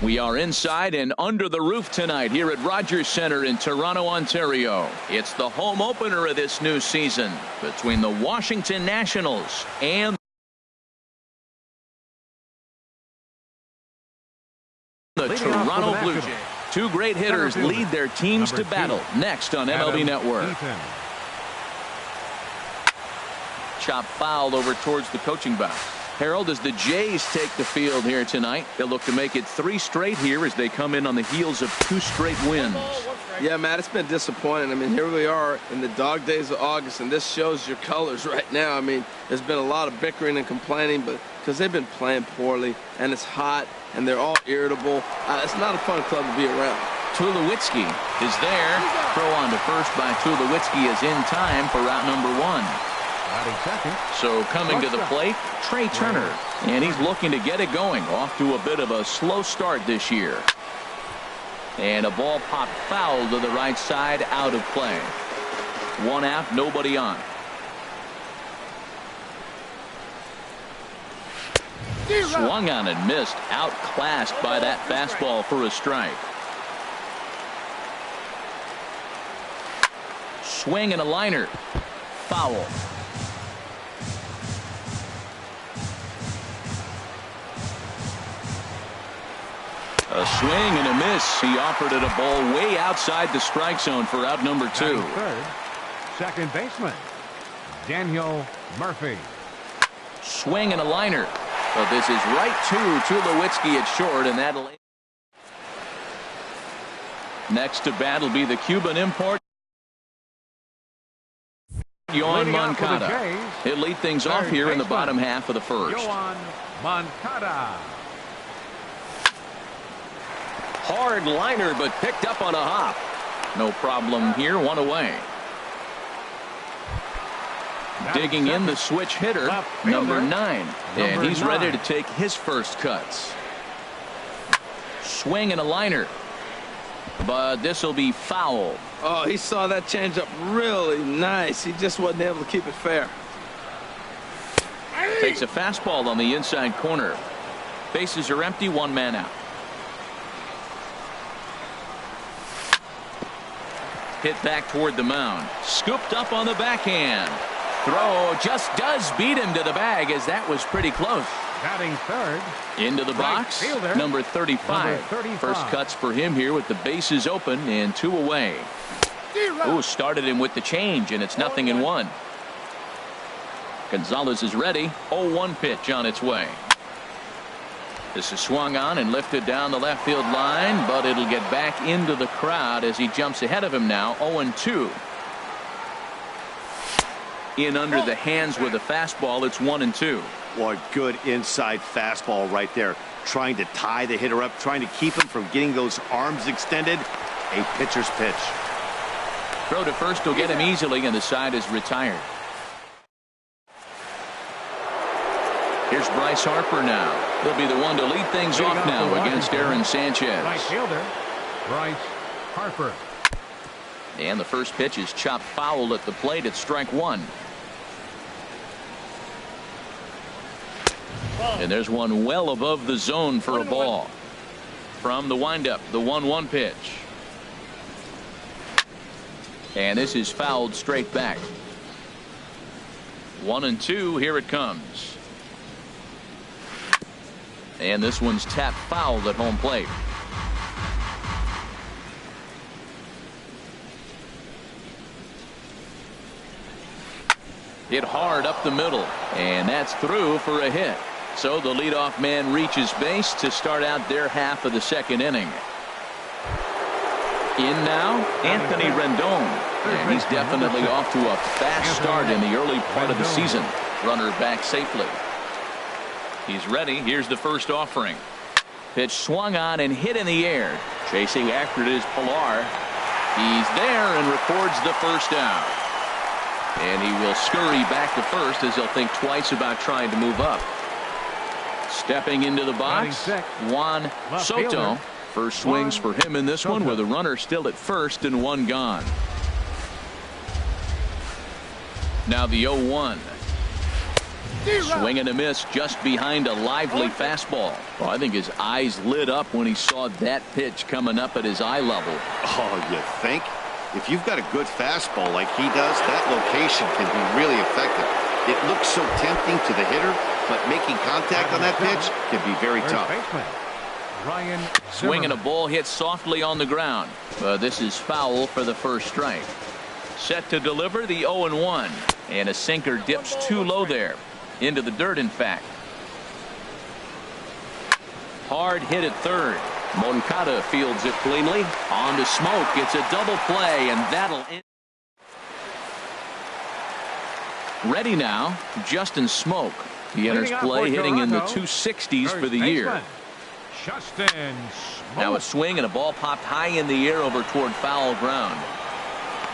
We are inside and under the roof tonight here at Rogers Centre in Toronto, Ontario. It's the home opener of this new season between the Washington Nationals and the Toronto Blue Jays. Two great hitters lead their teams to battle next on MLB Network. Chop foul over towards the coaching box. Harold, as the Jays take the field here tonight, they'll look to make it 3 straight here as they come in on the heels of 2 straight wins. Yeah, Matt, it's been disappointing. I mean, here we are in the dog days of August, and this shows your colors right now. I mean, there's been a lot of bickering and complaining, but because they've been playing poorly, and it's hot, and they're all irritable. It's not a fun club to be around. Tulowitzki is there. Throw on to first by Tulowitzki is in time for route number 1. So coming to the plate, Trey Turner, and he's looking to get it going. Off to a bit of a slow start this year. And a ball popped foul to the right side, out of play. 1 out, nobody on. Swung on and missed, outclassed by that fastball for a strike. Swing and a liner. Foul. A swing and a miss. He offered it a ball way outside the strike zone for out number 2. Third, second baseman, Daniel Murphy. Swing and a liner. But this is right to Tulowitzki at short, and that'll. Next to bat will be the Cuban import, Yoan Moncada. He'll lead things off here in the bottom half of the first. Yoan Moncada. Hard liner, but picked up on a hop. No problem here, 1 away. Digging in the switch hitter, number 9. And he's ready to take his first cuts. Swing and a liner. But this will be foul. Oh, he saw that changeup really nice. He just wasn't able to keep it fair. Takes a fastball on the inside corner. Bases are empty, 1 man out. Hit back toward the mound. Scooped up on the backhand. Throw just does beat him to the bag, as that was pretty close. Batting third. Into the box, number 35. First cuts for him here with the bases open and 2 away. Ooh, started him with the change, and it's 0-1. Gonzalez is ready. 0-1 pitch on its way. This is swung on and lifted down the left field line, but it'll get back into the crowd as he jumps ahead of him now. 0-2. In under the hands with a fastball. It's 1-2. What good inside fastball right there. Trying to tie the hitter up, trying to keep him from getting those arms extended. A pitcher's pitch. Throw to first will get him easily, and the side is retired. Here's Bryce Harper now. He'll be the one to lead things off now against Aaron Sanchez. Right fielder, Bryce Harper. And the first pitch is chopped foul at the plate at strike 1. And there's one well above the zone for a ball. From the windup, the 1-1 pitch. And this is fouled straight back. 1-2. Here it comes. And this one's tapped foul at home plate. Hit hard up the middle, and that's through for a hit. So the leadoff man reaches base to start out their half of the second inning. In now, Anthony Rendon, and he's definitely off to a fast start in the early part of the season. Runner back safely. He's ready. Here's the first offering. Pitch swung on and hit in the air. Chasing after it is Pilar. He's there and records the first out. And he will scurry back to first as he'll think twice about trying to move up. Stepping into the box, Juan Soto. First swings for him in this one with a runner still at first and 1 gone. Now the 0-1. Swing and a miss just behind a lively fastball. Well, I think his eyes lit up when he saw that pitch coming up at his eye level. Oh, you think? If you've got a good fastball like he does, that location can be really effective. It looks so tempting to the hitter, but making contact on that pitch can be very tough. Swing and a ball hit softly on the ground. This is foul for the first strike. Set to deliver the 0-1. And a sinker dips too low there. Into the dirt, in fact. Hard hit at third. Moncada fields it cleanly. On to Smoke. It's a double play, and that'll end. Ready now, Justin Smoke. He enters play hitting in the 260s for the year. Now a swing and a ball popped high in the air over toward foul ground.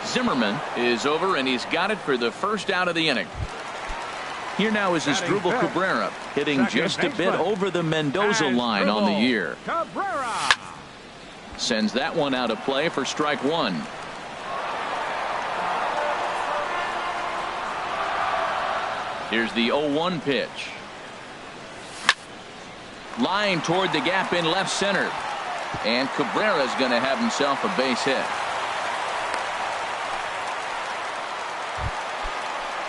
Zimmerman is over, and he's got it for the first out of the inning. Here now is Asdrubal Cabrera, hitting just a bit over the Mendoza line on the year. Sends that one out of play for strike one. Here's the 0-1 pitch. Line toward the gap in left center. And Cabrera's going to have himself a base hit.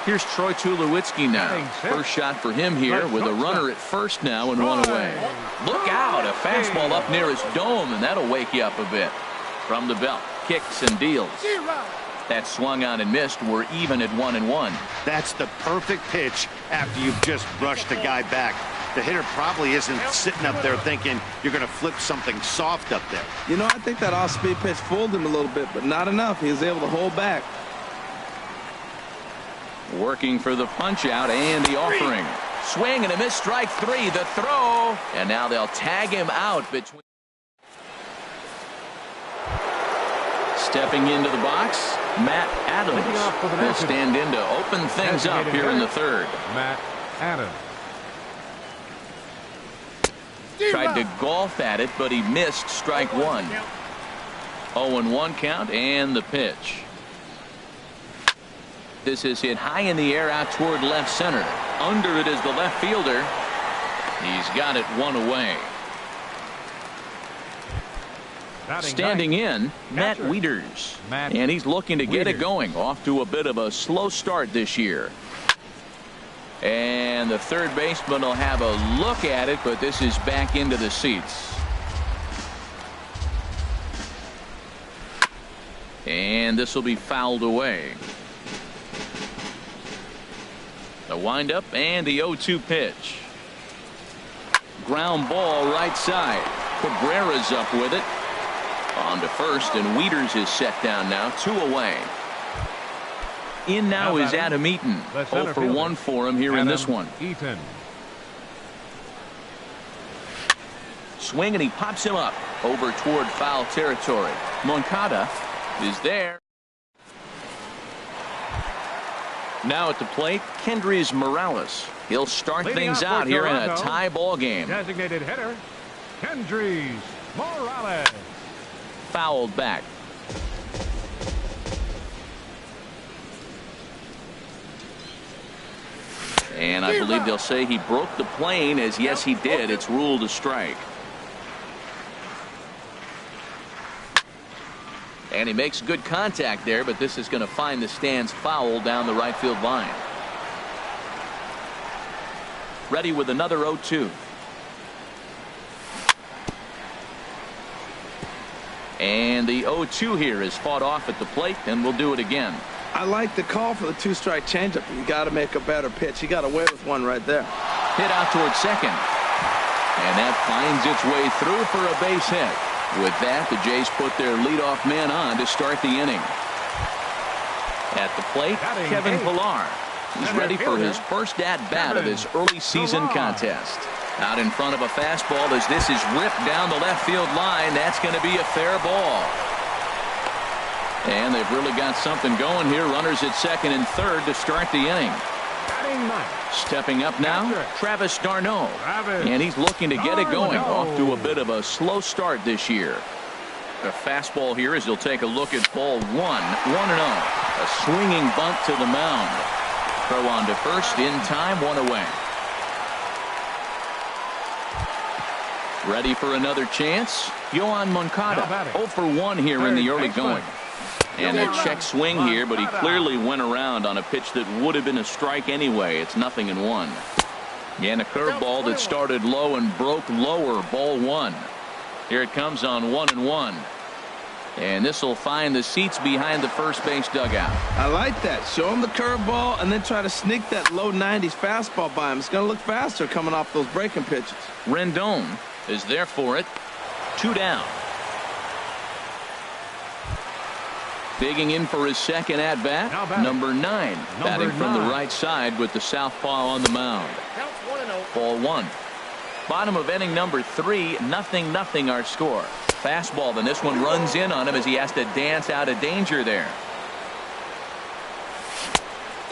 Here's Troy Tulowitzki now. First shot for him here with a runner at first now and one away. Look out, a fastball up near his dome, and that'll wake you up a bit. From the belt, kicks and deals. That swung on and missed. We're even at 1-1. That's the perfect pitch after you've just brushed the guy back. The hitter probably isn't sitting up there thinking you're going to flip something soft up there. You know, I think that off-speed pitch fooled him a little bit, but not enough. He was able to hold back. Working for the punch-out and the offering. Swing and a miss, strike three. The throw. And now they'll tag him out between. Stepping into the box, Matt Adams will stand in to open things up here in the third. Matt Adams. Tried to golf at it, but he missed strike one. 0-1 count and the pitch. This is hit high in the air out toward left center. Under it is the left fielder. He's got it one away. Standing in, Matt Wieters. And he's looking to get it going. Off to a bit of a slow start this year. And the third baseman will have a look at it, but this is back into the seats. And this will be fouled away. The windup and the 0-2 pitch. Ground ball right side. Cabrera's up with it. On to first, and Wieters is set down now, 2 away. In now is Adam Eaton. 0 for 1 for him here in this one. Swing, and he pops him up over toward foul territory. Moncada is there. Now at the plate, Kendrys Morales. He'll start things out here in a tie ball game. Designated hitter, Kendrys Morales. Fouled back. And I believe they'll say he broke the plane, as yes he did. It's ruled a strike. And he makes good contact there, but this is going to find the stands foul down the right field line. Ready with another 0-2. And the 0-2 here is fought off at the plate, and we'll do it again. I like the call for the two-strike changeup. You got to make a better pitch. You got away with one right there. Hit out towards second. And that finds its way through for a base hit. With that, the Jays put their leadoff man on to start the inning. At the plate, Kevin Pillar. He's ready for his first at-bat of this early season contest. Out in front of a fastball as this is ripped down the left field line. That's going to be a fair ball. And they've really got something going here. Runners at second and third to start the inning. Stepping up now, Travis d'Arnaud. And he's looking to get it going. Off to a bit of a slow start this year. The fastball here as he'll take a look at ball one. 1-0. A swinging bunt to the mound. Throw on to first in time, one away. Ready for another chance. Yohan Moncada 0 for 1 here in the early going. And a check swing here, but he clearly went around on a pitch that would have been a strike anyway. It's 0-1. And a curveball that started low and broke lower. Ball 1. Here it comes on 1-1. And this will find the seats behind the first base dugout. I like that. Show him the curveball and then try to sneak that low 90s fastball by him. It's going to look faster coming off those breaking pitches. Rendon is there for it. 2 down. Digging in for his second at bat. Number 9 batting from the right side with the southpaw on the mound. Ball 1. Bottom of inning number 3. 0-0 our score. Fastball, then this one runs in on him as he has to dance out of danger there.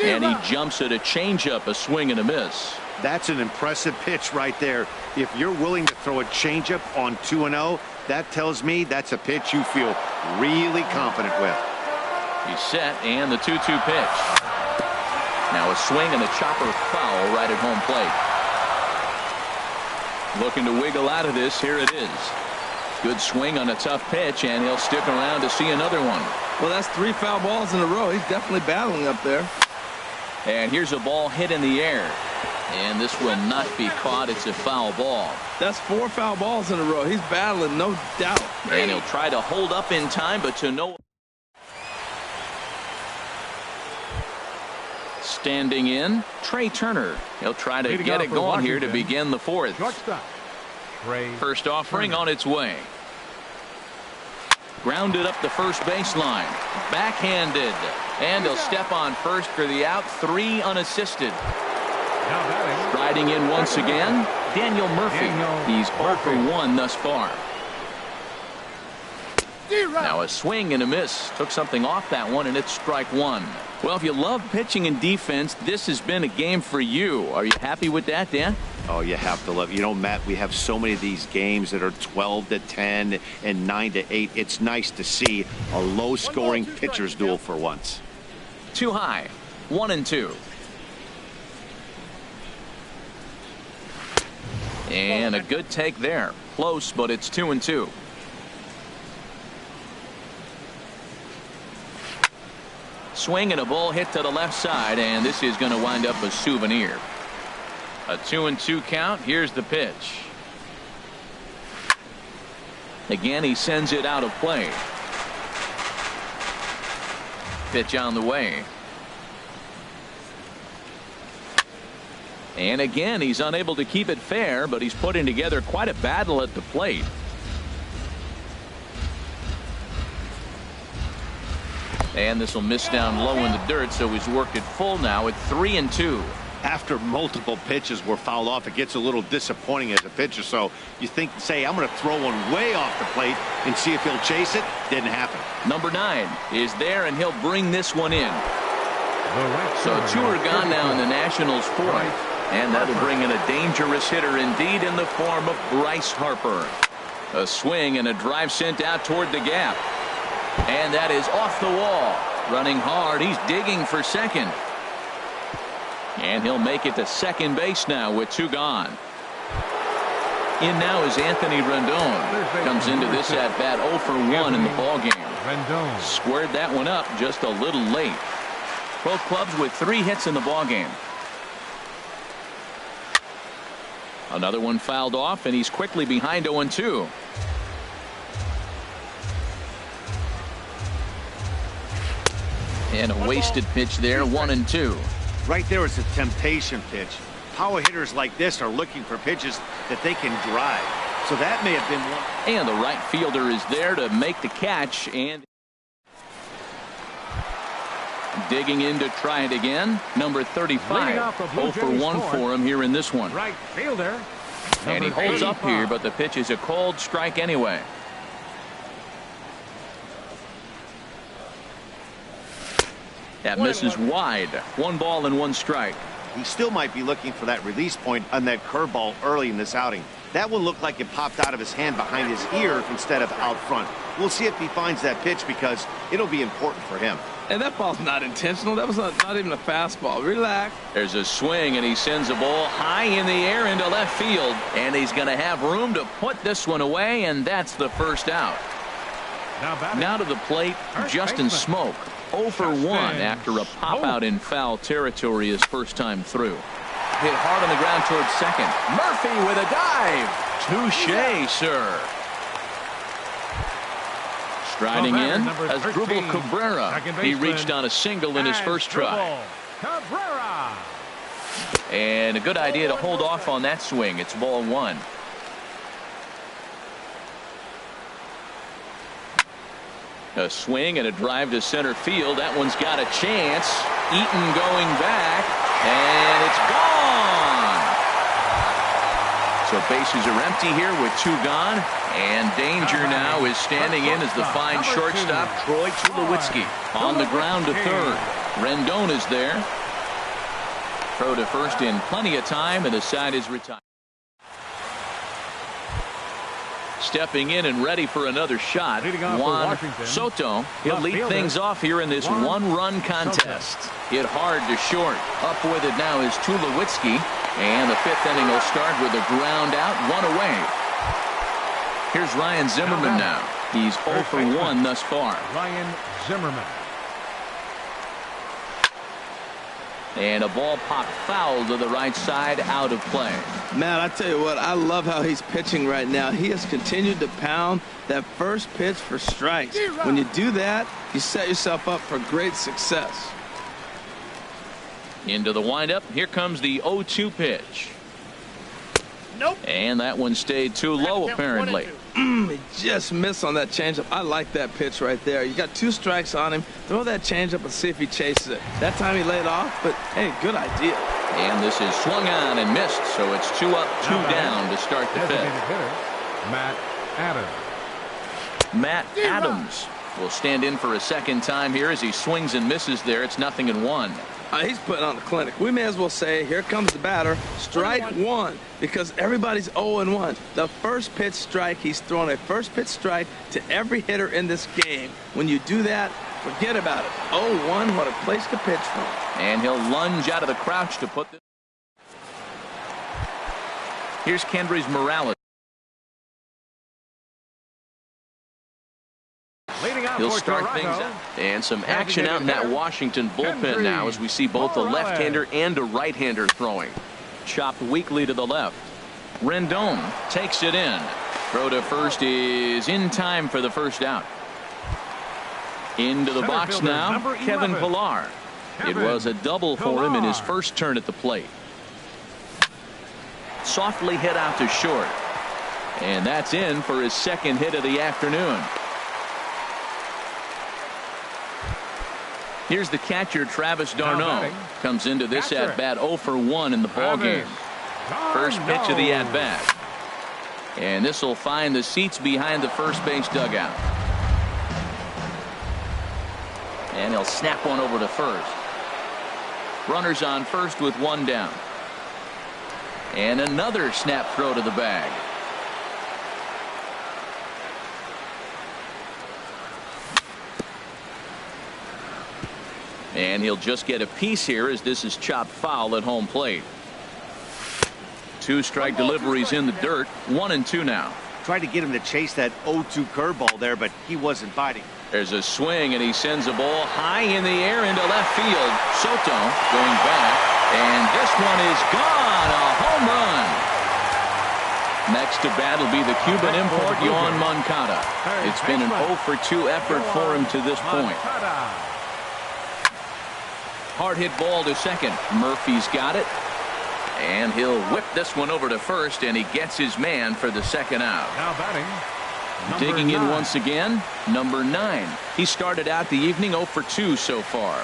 And he jumps at a changeup, a swing and a miss. That's an impressive pitch right there. If you're willing to throw a changeup on 2-0, that tells me that's a pitch you feel really confident with. He's set, and the 2-2 pitch. Now a swing and a chopper foul right at home plate. Looking to wiggle out of this. Here it is. Good swing on a tough pitch, and he'll stick around to see another one. Well, that's 3 foul balls in a row. He's definitely battling up there. And here's a ball hit in the air. And this will not be caught. It's a foul ball. That's 4 foul balls in a row. He's battling, no doubt. And he'll try to hold up in time, but to no. Standing in, Trey Turner. He'll try to get it going here to begin the 4th. First offering on its way. Grounded up the first baseline. Backhanded. And he'll step on first for the out. 3 unassisted. Riding in once again, Daniel Murphy. He's 0 for 1 thus far. Now a swing and a miss. Took something off that one, and it's strike 1. Well, if you love pitching and defense, this has been a game for you. Are you happy with that, Dan? Oh, you have to love it. You know, Matt, we have so many of these games that are 12-10 and 9-8. It's nice to see a low-scoring pitcher's duel for once. Too high. 1-2. And a good take there. Close, but it's 2-2. Swing and a ball hit to the left side, and this is going to wind up a souvenir. A 2-2 count. Here's the pitch. Again, he sends it out of play. Pitch on the way. And again, he's unable to keep it fair, but he's putting together quite a battle at the plate. And this will miss down low in the dirt, so he's worked it full now at 3-2. After multiple pitches were fouled off, it gets a little disappointing as a pitcher. So you think, say, I'm going to throw one way off the plate and see if he'll chase it. Didn't happen. Number 9 is there, and he'll bring this one in. So 2 are gone now in the Nationals' 4th. And that'll bring in a dangerous hitter indeed in the form of Bryce Harper. A swing and a drive sent out toward the gap. And that is off the wall. Running hard. He's digging for second. And he'll make it to second base now with 2 gone. In now is Anthony Rendon. Comes into this at bat 0 for 1 in the ballgame. Squared that one up just a little late. Both clubs with 3 hits in the ballgame. Another one fouled off, and he's quickly behind 0-2. And a wasted pitch there, 1-2. Right there is a temptation pitch. Power hitters like this are looking for pitches that they can drive. So that may have been one. And the right fielder is there to make the catch, and digging in to try it again. Number 35. 0 for 1 for him here in this one. Right fielder. And he holds up here, but the pitch is a cold strike anyway. That misses wide. 1 ball and 1 strike. he still might be looking for that release point on that curveball early in this outing. That one looked like it popped out of his hand behind his ear instead of out front. We'll see if he finds that pitch because it'll be important for him. And that ball's not intentional. That was not even a fastball. Relax. There's a swing, and he sends a ball high in the air into left field. And he's going to have room to put this one away, and that's the first out. Now to the plate, Justin Smoke. 0 for 1 after a pop-out in foul territory his first time through. Hit hard on the ground towards second. Murphy with a dive. Touché, sir. Striding in as Drupal Cabrera. He reached on a single in his first try. And a good idea to hold off on that swing. It's ball 1. A swing and a drive to center field. That one's got a chance. Eaton going back, and it's gone. So bases are empty here with 2 gone, and danger now is standing in as the fine shortstop Troy Tulowitzki on the ground to third. Rendon is there. Throw to first in plenty of time, and the side is retired. Stepping in and ready for another shot, Juan Soto. He'll lead things off here in this one-run contest. Hit hard to short. Up with it now is Tulowitzki. And the 5th inning will start with a ground out, 1 away. Here's Ryan Zimmerman now. He's 0 for 1 thus far. Ryan Zimmerman. And a ball popped foul to the right side, out of play. Man, I tell you what, I love how he's pitching right now. He has continued to pound that first pitch for strikes. When you do that, you set yourself up for great success. Into the windup. Here comes the 0-2 pitch. Nope. And that one stayed too low, apparently. He just missed on that changeup. I like that pitch right there. You got 2 strikes on him. Throw that changeup and see if he chases it. That time he laid off, but hey, good idea. And this is swung on and missed, so it's 2 up, 2 down to start the 5th. Matt Adams. Matt Adams will stand in for a second time here as he swings and misses there. It's 0-1. He's putting on a clinic. We may as well say, here comes the batter, strike 1, because everybody's 0-1. The first pitch strike, he's throwing a first pitch strike to every hitter in this game. When you do that, forget about it. 0-1, what a place to pitch from. And he'll lunge out of the crouch to put this. Here's Kendrys Morales. He'll start things out. And some action out in that Washington bullpen now as we see both a left-hander and a right-hander throwing. Chopped weakly to the left. Rendon takes it in. Throw to first is in time for the first out. Into the box now, Kevin Pillar. It was a double for him in his first turn at the plate. Softly hit out to short. And that's in for his second hit of the afternoon. Here's the catcher, Travis d'Arnaud. Comes into this at-bat 0 for 1 in the ballgame. First pitch of the at-bat. And this will find the seats behind the first base dugout. And he'll snap one over to first. Runners on first with 1 down. And another snap throw to the bag. And he'll just get a piece here as this is chopped foul at home plate. 2 strike deliveries in the dirt. 1-2 now. Tried to get him to chase that 0-2 curveball there, but he wasn't biting. There's a swing, and he sends a ball high in the air into left field. Soto going back, and this one is gone. A home run. Next to bat will be the Cuban import, Yoan Moncada. It's been an 0 for 2 effort for him to this point. Hard hit ball to second. Murphy's got it. And he'll whip this one over to first, and he gets his man for the second out. Now batting. Digging in once again, number 9. He started out the evening 0 for 2 so far.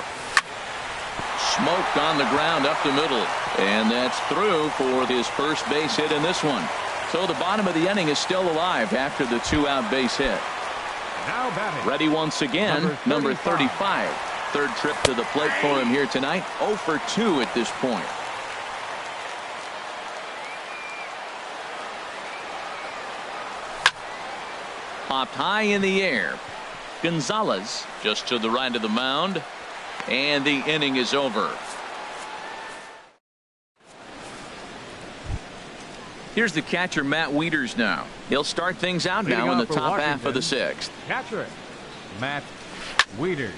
Smoked on the ground up the middle. And that's through for his first base hit in this one. So the bottom of the inning is still alive after the 2-out base hit. Now batting. Ready once again, number 35. Third trip to the plate for him here tonight. 0 for 2 at this point. popped high in the air. Gonzalez just to the right of the mound, and the inning is over. Here's the catcher, Matt Wieters now. He'll start things out now in the top half of the sixth. Catcher, Matt Wieters.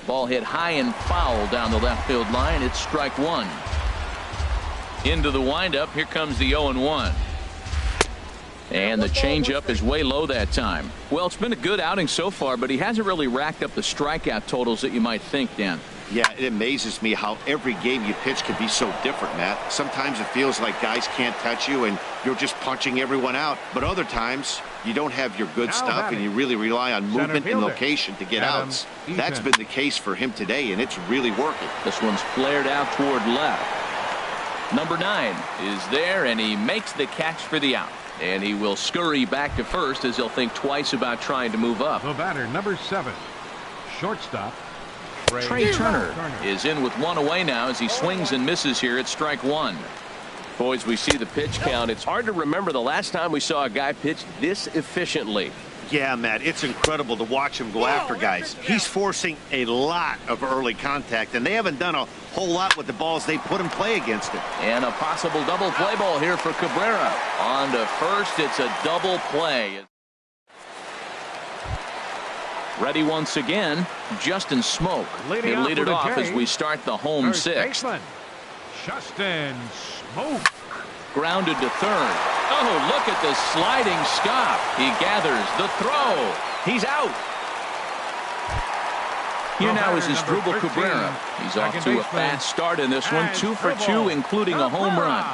Ball hit high and foul down the left field line. It's strike one. Into the windup. Here comes the 0-1. And the changeup is way low that time. Well, it's been a good outing so far, but he hasn't really racked up the strikeout totals that you might think, Dan. Yeah, it amazes me how every game you pitch can be so different, Matt. Sometimes it feels like guys can't touch you and you're just punching everyone out. But other times you don't have your good stuff and you really rely on movement and location to get outs. That's been the case for him today, and it's really working. This one's flared out toward left. Number 9 is there, and he makes the catch for the out. And he will scurry back to first as he'll think twice about trying to move up. The batter, number 7, shortstop. Trey Turner is in with one away now as he swings and misses here at strike one. Boys, we see the pitch count. It's hard to remember the last time we saw a guy pitch this efficiently. Yeah, Matt, it's incredible to watch him go after guys. He's forcing a lot of early contact, and they haven't done a whole lot with the balls they put in play against him. And a possible double play ball here for Cabrera. On to first, it's a double play. Ready once again, Justin Smoke. He'll lead it off as we start the home sixth. Justin Smoke. Grounded to third. Oh, look at the sliding stop. He gathers the throw. He's out. Here now is Asdrubal Cabrera. He's off to a fast start in this one. 2 for 2, including a home run.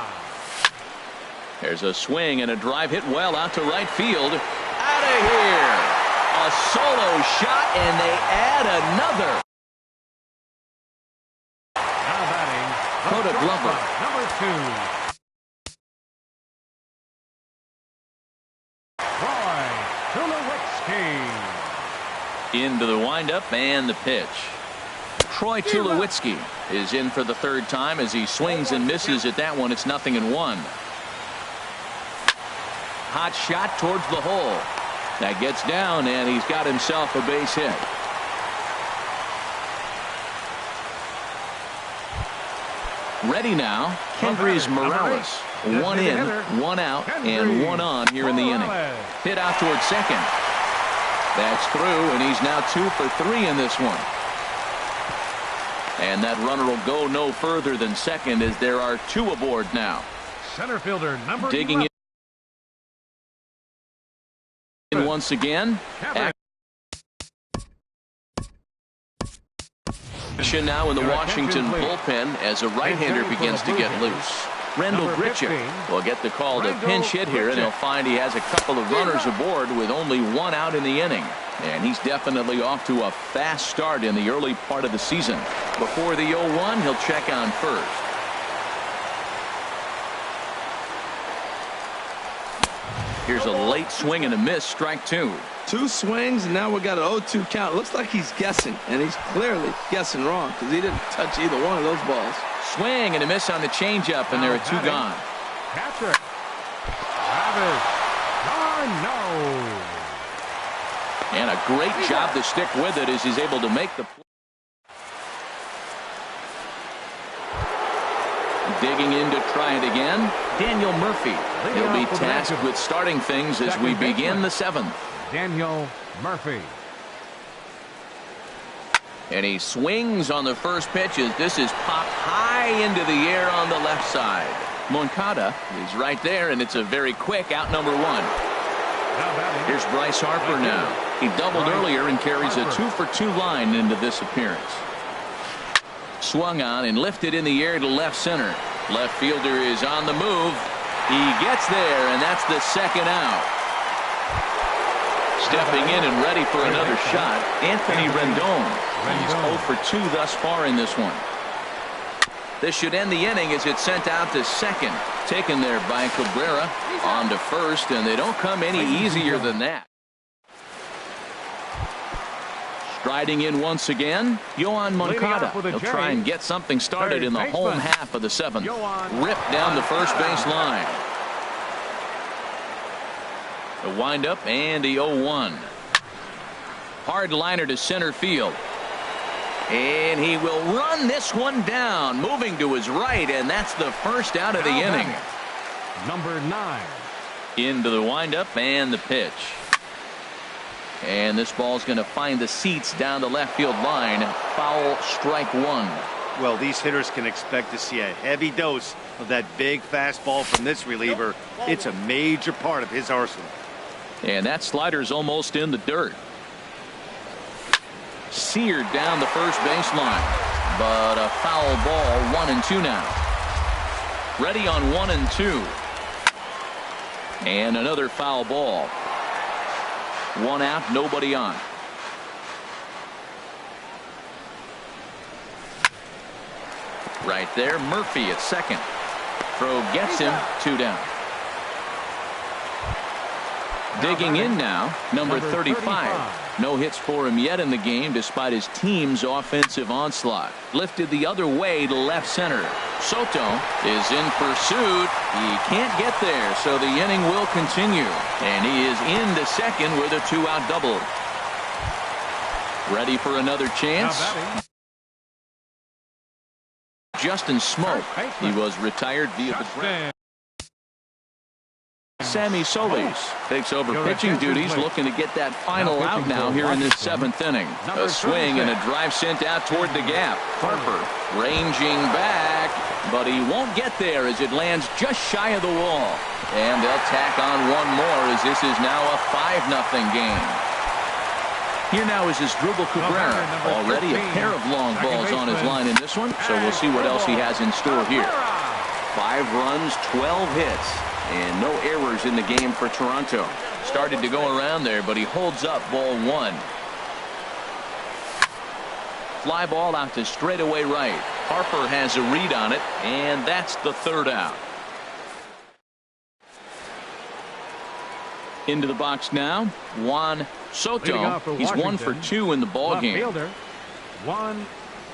There's a swing and a drive hit well out to right field. Out of here. A solo shot, and they add another. Now batting, Coda Glover. number 2. Troy Tulowitzki. Into the windup and the pitch. Troy Tulowitzki is in for the third time as he swings and misses at that one. It's 0-1. Hot shot towards the hole. That gets down, and he's got himself a base hit. Ready now, Kendrys Morales. 1 in, 1 out, and 1 on here in the inning. Hit out towards second. That's through, and he's now 2 for 3 in this one. And that runner will go no further than second as there are 2 aboard now. Center fielder number digging 11. in once again. Action now in the Washington bullpen as a right-hander begins to get loose. Randall Grichuk will get the call to pinch hit here, and he'll find he has a couple of runners aboard with only 1 out in the inning. And he's definitely off to a fast start in the early part of the season. Before the 0-1, he'll check on first. Here's a late swing and a miss, strike 2. 2 swings, and now we got an 0-2 count. Looks like he's guessing, and he's clearly guessing wrong because he didn't touch either one of those balls. Swing and a miss on the changeup, and there are 2 gone. Catcher, Travis Carno. And a great job to stick with it as he's able to make the play. Digging in to try it again, Daniel Murphy. He'll be tasked with starting things as we begin the 7th. Daniel Murphy. And he swings on the first pitch as this is popped high into the air on the left side. Moncada is right there, and it's a very quick out, number 1. Here's Bryce Harper now. He doubled earlier and carries a 2 for 2 line into this appearance. Swung on and lifted in the air to left center. Left fielder is on the move. He gets there, and that's the 2nd out. Stepping in and ready for another shot, Anthony Rendon. He's 0 for 2 thus far in this one. This should end the inning as it's sent out to second. Taken there by Cabrera. On to first, and they don't come any easier than that. Striding in once again, Yoan Moncada. He'll try and get something started in the home half of the 7th. Ripped down the first base line. The windup and the 0-1. Hard liner to center field. And he will run this one down, moving to his right, and that's the first out of the inning. Number 9. Into the windup and the pitch. And this ball's going to find the seats down the left field line. Foul, strike one. Well, these hitters can expect to see a heavy dose of that big fastball from this reliever. It's a major part of his arsenal. And that slider's almost in the dirt. Seared down the first baseline, but a foul ball. 1-2 now. Ready on 1-2, and another foul ball. 1 out, nobody on. Right there, Murphy at second. Throw gets him. 2 down. Digging in now, number 35. No hits for him yet in the game despite his team's offensive onslaught. Lifted the other way to left center. Soto is in pursuit. He can't get there, so the inning will continue. And he is into second with a 2-out double. Ready for another chance? Justin Smoke. He was retired via the ground. Sammy Solis takes over pitching duties, looking to get that final out now here in this 7th inning. A swing and a drive sent out toward the gap. Harper ranging back, but he won't get there as it lands just shy of the wall. And they'll tack on one more as this is now a 5-0 game. Here now is his Drupal Cabrera. Already a pair of long balls on his line in this one, so we'll see what else he has in store here. 5 runs, 12 hits. And no errors in the game for Toronto. Started to go around there, but he holds up ball 1. Fly ball out to straightaway right. Harper has a read on it, and that's the 3rd out. Into the box now, Juan Soto. He's 1 for 2 in the ball game. Juan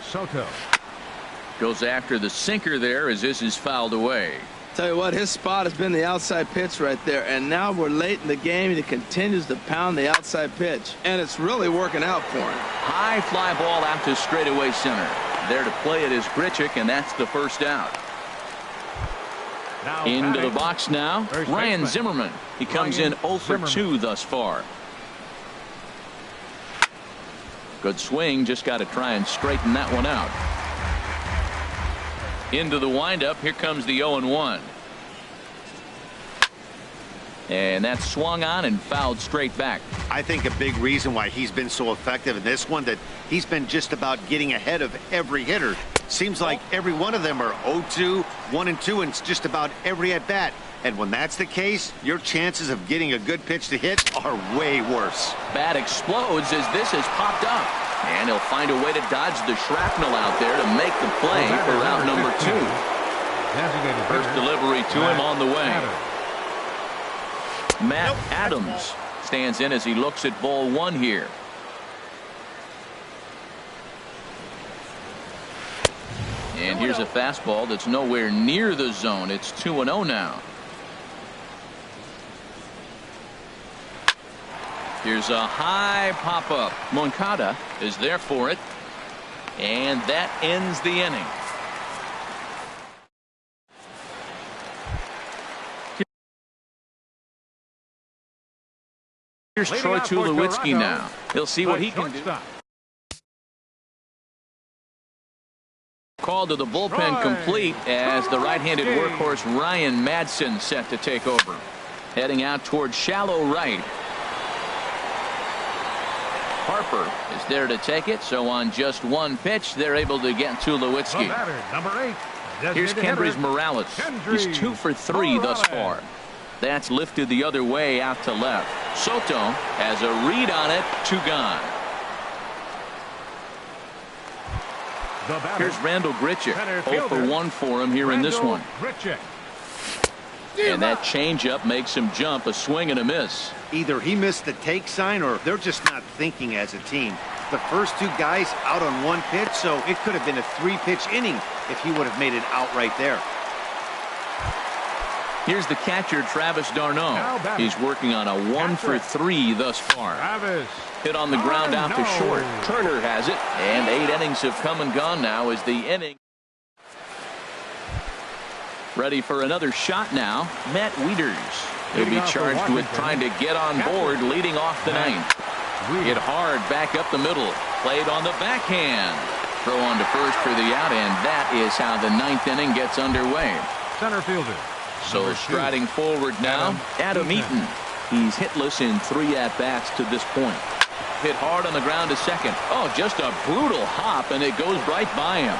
Soto goes after the sinker there as this is fouled away. Tell you what, his spot has been the outside pitch right there, and now we're late in the game and he continues to pound the outside pitch, and it's really working out for him. High fly ball out to straightaway center. There to play it is Grichuk, and that's the 1st out. Into the box now, Ryan Zimmerman. He comes in 0 for 2 thus far. Good swing, just got to try and straighten that one out. Into the windup, here comes the 0-1. And that's swung on and fouled straight back. I think a big reason why he's been so effective in this one, that he's been just about getting ahead of every hitter. Seems like every one of them are 0-2, 1-2, and it's just about every at-bat. And when that's the case, your chances of getting a good pitch to hit are way worse. Bat explodes as this has popped up. And he'll find a way to dodge the shrapnel out there to make the play for round number 2. First delivery to him on the way. Matt Adams stands in as he looks at ball 1 here. And here's a fastball that's nowhere near the zone. It's 2-0 now. Here's a high pop-up. Moncada is there for it. And that ends the inning. Here's Troy Tulowitzki now. He'll see what he can do. Call to the bullpen complete as the right-handed workhorse Ryan Madsen set to take over. Heading out towards shallow right. Harper is there to take it, so on just 1 pitch, they're able to get Tulowitzki. Here's Kendrys Morales. He's 2 for 3 thus far. That's lifted the other way out to left. Soto has a read on it. 2 gone. Here's Randall Grichuk. 0 for 1 for him here in this one. And that changeup makes him jump. A swing and a miss. Either he missed the take sign or they're just not thinking as a team. The first 2 guys out on 1 pitch, so it could have been a 3-pitch inning if he would have made it out right there. Here's the catcher, Travis d'Arnaud. He's working on a 1-for-3 thus far. Hit on the ground out to short. Turner has it, and 8 innings have come and gone now as the inning. Ready for another shot now, Matt Wieters. He'll be charged with trying to get on board leading off the ninth. Hit hard back up the middle. Played on the backhand. Throw on to first for the out, and that is how the ninth inning gets underway. Center fielder. So striding forward now, Adam Eaton. He's hitless in 3 at-bats to this point. Hit hard on the ground to second. Oh, just a brutal hop, and it goes right by him.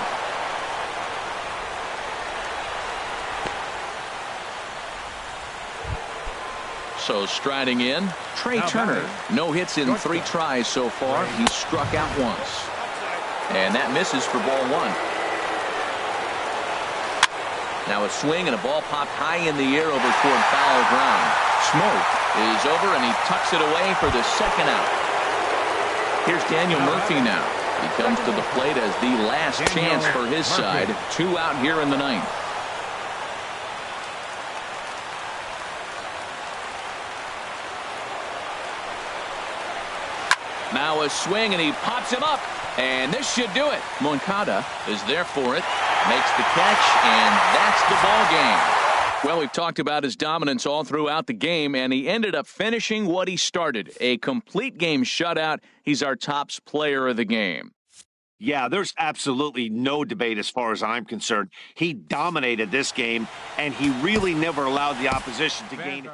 So striding in, Trey Turner. No hits in 3 tries so far. He's struck out once. And that misses for ball 1. Now a swing and a ball popped high in the air over toward foul ground. Smoke is over, and he tucks it away for the second out. Here's Daniel Murphy now. He comes to the plate as the last chance for his side. 2 out here in the ninth. Now a swing, and he pops him up. And this should do it. Moncada is there for it. Makes the catch, and that's the ball game. Well, we've talked about his dominance all throughout the game, and he ended up finishing what he started. A complete game shutout. He's our top player of the game. Yeah, there's absolutely no debate as far as I'm concerned. He dominated this game, and he really never allowed the opposition to gain it.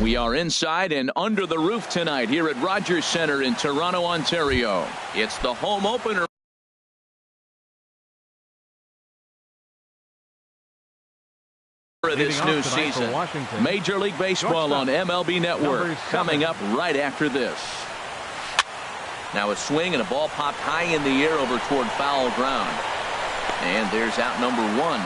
We are inside and under the roof tonight here at Rogers Centre in Toronto, Ontario. It's the home opener of this new season. Major League Baseball on MLB Network coming up right after this. Now a swing and a ball popped high in the air over toward foul ground. And there's out number 1.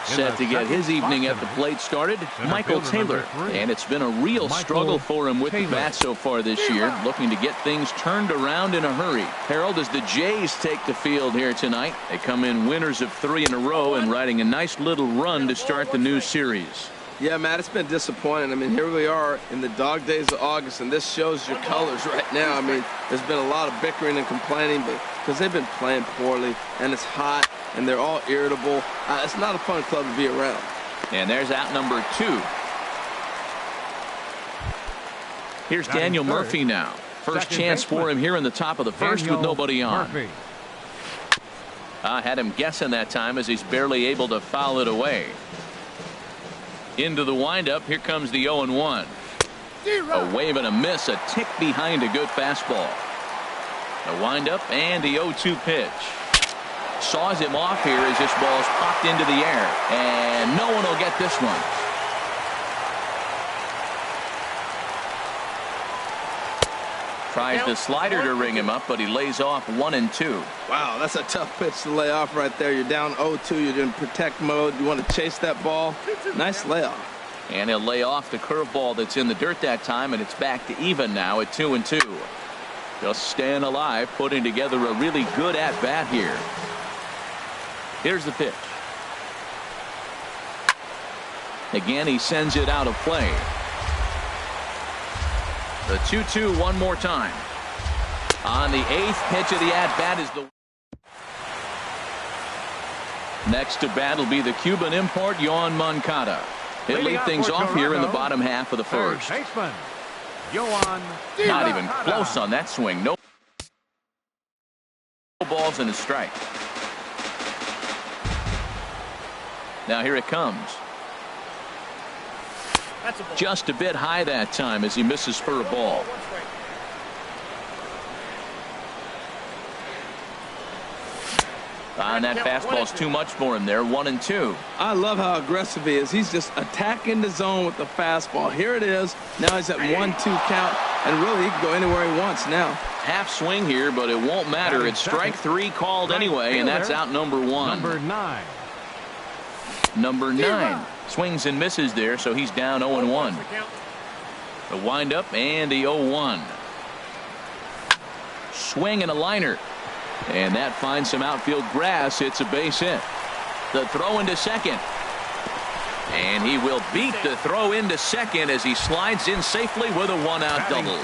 Set to get his evening at the plate started, Michael Taylor. And it's been a real struggle for him with the bat so far this year, looking to get things turned around in a hurry. Harold, as the Jays take the field here tonight, they come in winners of 3 in a row and riding a nice little run to start the new series. Yeah, Matt, it's been disappointing. I mean, here we are in the dog days of August, and this shows your colors right now. I mean, there's been a lot of bickering and complaining, but because they've been playing poorly, and it's hot, and they're all irritable. It's not a fun club to be around. And there's out number 2. Here's Daniel Murphy now. First chance for him here in the top of the first with nobody on. Had him guessing that time as he's barely able to foul it away. Into the windup. Here comes the 0-1. A wave and a miss. A tick behind a good fastball. The windup and the 0-2 pitch. Saws him off here as this ball's popped into the air. And no one will get this one. Tries the slider to ring him up, but he lays off 1-2. Wow, that's a tough pitch to lay off right there. You're down 0-2. You're in protect mode. You want to chase that ball. Nice layoff. And he'll lay off the curveball that's in the dirt that time, and it's back to even now at 2-2. Just staying alive, putting together a really good at-bat here. Here's the pitch. Again, he sends it out of play. The 2-2 one more time. On the 8th pitch of the at-bat is the... Next to bat will be the Cuban import, Yoan Moncada. He'll lead things off here in the bottom half of the first. Not even close on that swing. No balls and a strike. Now here it comes. Just a bit high that time as he misses for a ball. And that fastball's too much for him there. 1-2. I love how aggressive he is. He's just attacking the zone with the fastball. Here it is. Now he's at 1-2 count, and really he can go anywhere he wants now. Half swing here, but it won't matter. It's strike 3 called anyway, and that's out number 1. Number 9 swings and misses there, so he's down 0-1. The windup and the 0-1. Swing and a liner. And that finds some outfield grass. It's a base hit. The throw into second. And he will beat the throw into second as he slides in safely with a 1-out double.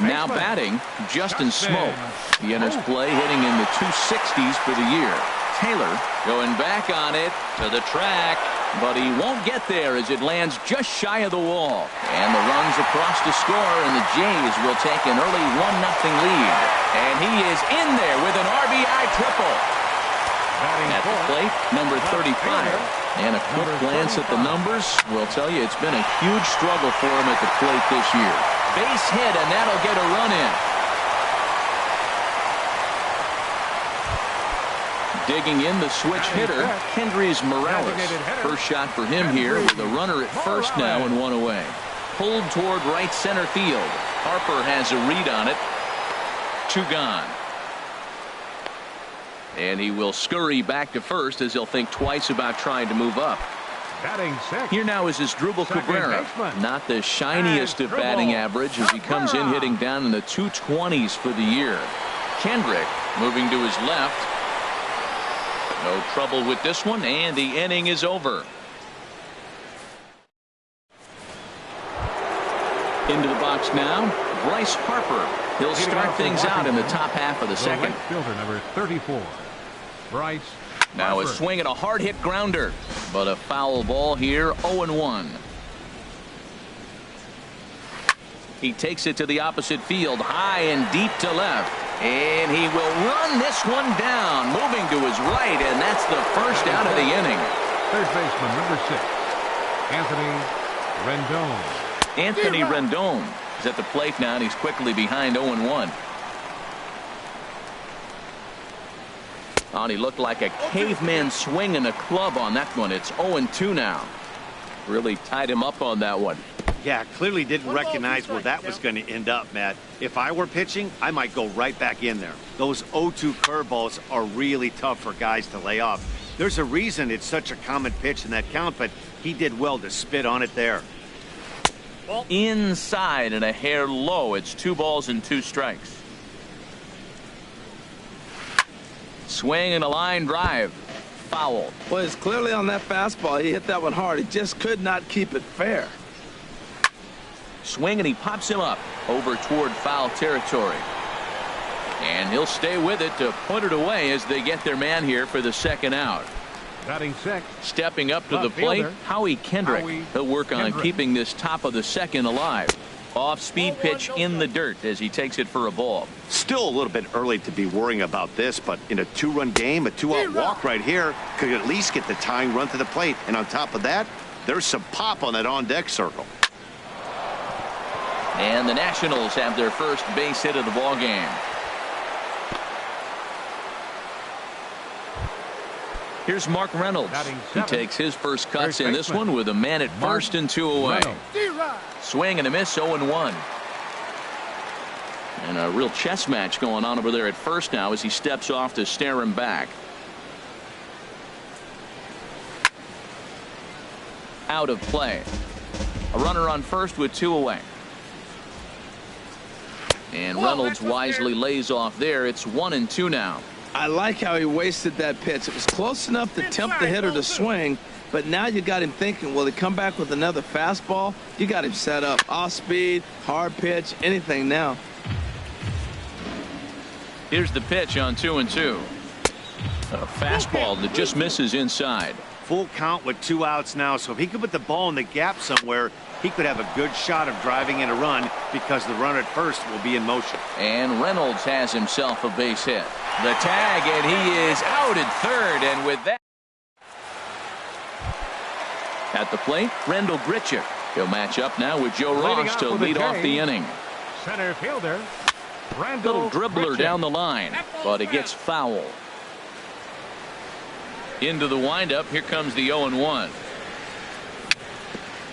Now batting, Justin Smoke. He enters play hitting in the 260s for the year. Taylor going back on it to the track, but he won't get there as it lands just shy of the wall. And the runs across to score, and the Jays will take an early 1-0 lead. And he is in there with an RBI triple. At the plate, number 35. And a quick glance at the numbers will tell you it's been a huge struggle for him at the plate this year. Base hit, and that'll get a run in. Digging in the switch hitter, Kendrys Morales. First shot for him here with a runner at first now and 1 away. Pulled toward right center field. Harper has a read on it. 2 gone. And he will scurry back to first as he'll think twice about trying to move up. Here now is Asdrubal Cabrera. Not the shiniest of batting average as he comes in hitting down in the 220s for the year. Kendrick moving to his left. No trouble with this one, and the inning is over. Into the box now, Bryce Harper. He'll start things out in the top half of the second. Fielder number 34, Bryce. Now a swing and a hard hit grounder, but a foul ball here. 0-1. He takes it to the opposite field, high and deep to left. And he will run this one down, moving to his right, and that's the first out of the inning. Third baseman, number 6, Anthony Rendon. Anthony Rendon is at the plate now, and he's quickly behind 0-1. Oh, he looked like a caveman swinging a club on that one. It's 0-2 now. Really tied him up on that one. Yeah, clearly didn't recognize where that was going to end up, Matt. If I were pitching, I might go right back in there. Those 0-2 curveballs are really tough for guys to lay off. There's a reason it's such a common pitch in that count, but he did well to spit on it there. Inside and a hair low. It's 2 balls and 2 strikes. Swing and a line drive. Foul. Well, it's clearly on that fastball. He hit that one hard. He just could not keep it fair. Swing, and he pops him up over toward foul territory. And he'll stay with it to put it away as they get their man here for the second out. Batting six. Stepping up to the plate, Howie Kendrick. He'll work on keeping this top of the second alive. Off-speed pitch in the dirt as he takes it for a ball. Still a little bit early to be worrying about this, but in a two-run game, a two-out walk right here could at least get the tying run to the plate. And on top of that, there's some pop on that on-deck circle. And the Nationals have their first base hit of the ball game. Here's Mark Reynolds. He takes his first cuts in this one with a man at first and 2 away. Swing and a miss, 0-1. And a real chess match going on over there at first now as he steps off to stare him back. Out of play. A runner on first with 2 away. And Reynolds wisely lays off there. It's 1-2 now. I like how he wasted that pitch. It was close enough to tempt the hitter to swing, but now you got him thinking, will he come back with another fastball? You got him set up. Off speed, hard pitch, anything now. Here's the pitch on 2-2. A fastball that just misses inside. Full count with 2 outs now, so if he could put the ball in the gap somewhere, he could have a good shot of driving in a run because the runner at first will be in motion. And Reynolds has himself a base hit. The tag, and he is out at third, and with that, at the plate, Rendell Grichuk. He'll match up now with Joe Ross to lead off the inning. Center fielder, Little dribbler down the line, but it gets foul. Into the windup, here comes the 0-1.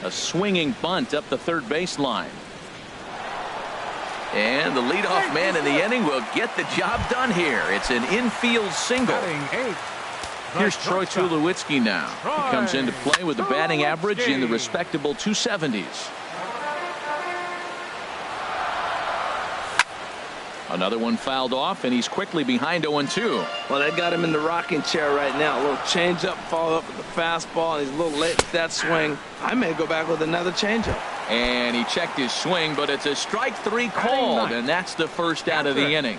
A swinging bunt up the third baseline. And the leadoff man in the inning will get the job done here. It's an infield single. Here's Troy Tulowitzki now. He comes into play with a batting average in the respectable 270s. Another one fouled off, and he's quickly behind 0-2. Well, that got him in the rocking chair right now. A little changeup, follow up with the fastball, and he's a little late with that swing. I may go back with another changeup. And he checked his swing, but it's a strike 3 called, and that's the first out of the inning.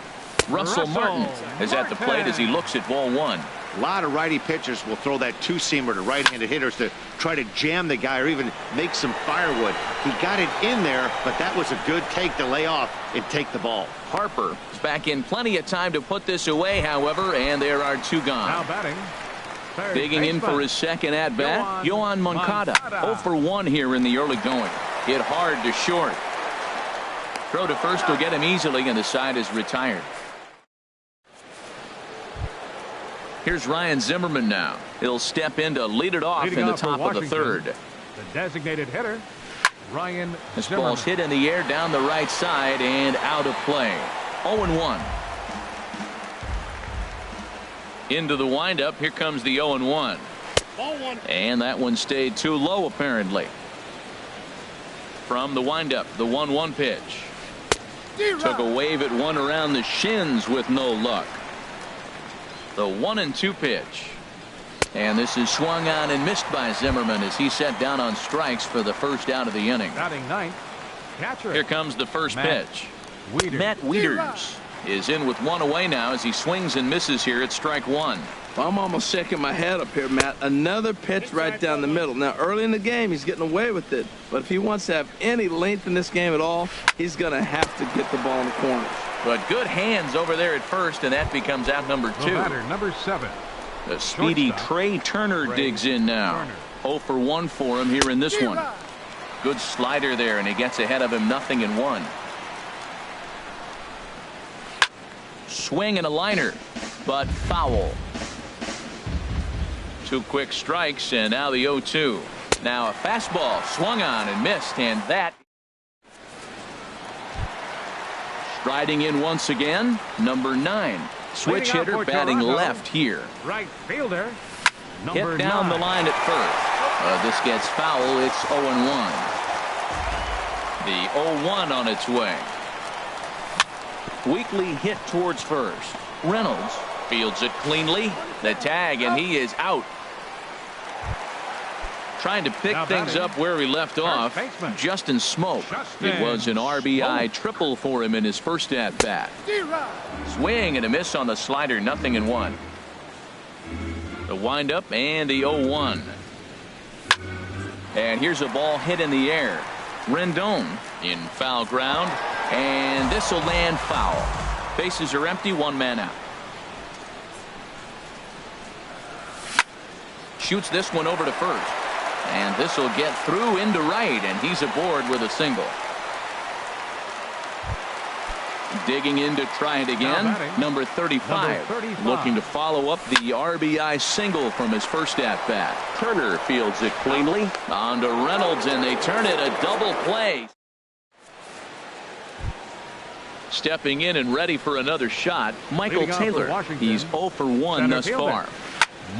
Russell Martin is at the plate as he looks at ball 1. A lot of righty pitchers will throw that two-seamer to right-handed hitters to try to jam the guy or even make some firewood. He got it in there, but that was a good take to lay off and take the ball. Harper is back in plenty of time to put this away, however, and there are 2 gone. Now batting. Digging in for his second at-bat, Yoan Moncada. 0 for 1 here in the early going. Hit hard to short. Throw to first will get him easily, and the side is retired. Here's Ryan Zimmerman now. He'll step in to lead it off in the top of the third. The designated hitter, Ryan This Zimmerman. ball's hit in the air down the right side and out of play. 0-1. Into the windup. Here comes the 0-1. And that one stayed too low apparently. From the windup, the 1-1 pitch. Took a wave at one around the shins with no luck. The 1-2 pitch. And this is swung on and missed by Zimmerman as he set down on strikes for the first out of the inning. Batting ninth, catcher. Here comes the first pitch. Wieters. Matt Wieters is in with 1 away now as he swings and misses here at strike 1. I'm almost shaking my head up here, Matt. Another pitch right down the middle. Now, early in the game, he's getting away with it. But if he wants to have any length in this game at all, he's going to have to get the ball in the corners. But good hands over there at first, and that becomes out number 2. The batter, number 7. The speedy Trey Turner digs in now. 0 for 1 for him here in this one. Good slider there, and he gets ahead of him 0-1. Swing and a liner, but foul. 2 quick strikes, and now the 0-2. Now a fastball swung on and missed, and that. Striding in once again, number 9. Switch hitter batting left here. Right fielder, Hit down the line at first. This gets foul. It's 0-1. The 0-1 on its way. Weakly hit towards first. Reynolds fields it cleanly. The tag, and he is out. Trying to pick things up where he left off. Justin Smoke. It was an RBI triple for him in his first at bat. Swing and a miss on the slider. 0-1. The windup and the 0-1. And here's a ball hit in the air. Rendon in foul ground, and this will land foul. Bases are empty, one man out. Shoots this one over to first, and this will get through into right, and he's aboard with a single. Digging in to try it again. Number 35. Looking to follow up the RBI single from his first at-bat. Turner fields it cleanly. On to Reynolds, and they turn it a double play. Stepping in and ready for another shot, Michael Taylor. He's 0 for 1 thus far.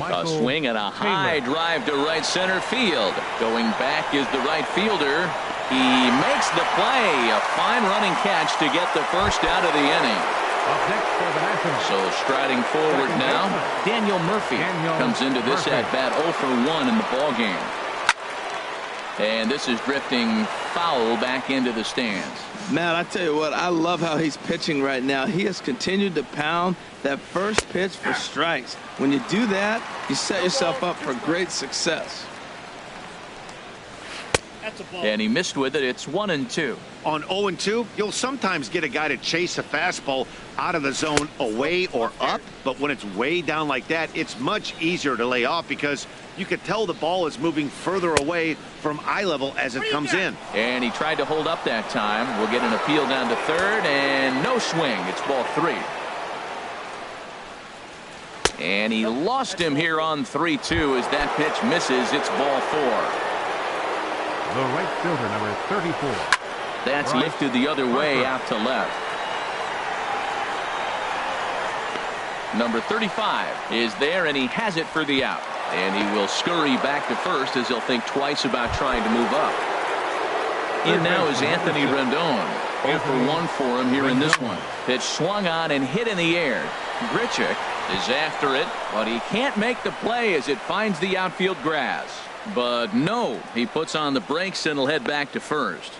A swing and a high drive to right center field. Going back is the right fielder. He makes the play. A fine running catch to get the first out of the inning. So striding forward now, Daniel Murphy comes into this at-bat 0 for 1 in the ballgame. And this is drifting foul back into the stands. Matt, I tell you what, I love how he's pitching right now. He has continued to pound that first pitch for strikes. When you do that, you set yourself up for great success. And he missed with it. It's 1-2. On 0-2, you'll sometimes get a guy to chase a fastball out of the zone away or up, but when it's way down like that, it's much easier to lay off because you can tell the ball is moving further away from eye level as it comes in. And he tried to hold up that time. We'll get an appeal down to third, and no swing. It's ball 3. And he lost him here on 3-2 as that pitch misses. It's ball 4. The right fielder, number 34. That's lifted the other way out to left. Number 35 is there, and he has it for the out. And he will scurry back to first as he'll think twice about trying to move up. In now is Anthony Rendon. 0 for 1 for him here in this one. Pitch swung on and hit in the air. Grichuk is after it, but he can't make the play as it finds the outfield grass. But no, he puts on the brakes and he'll head back to first.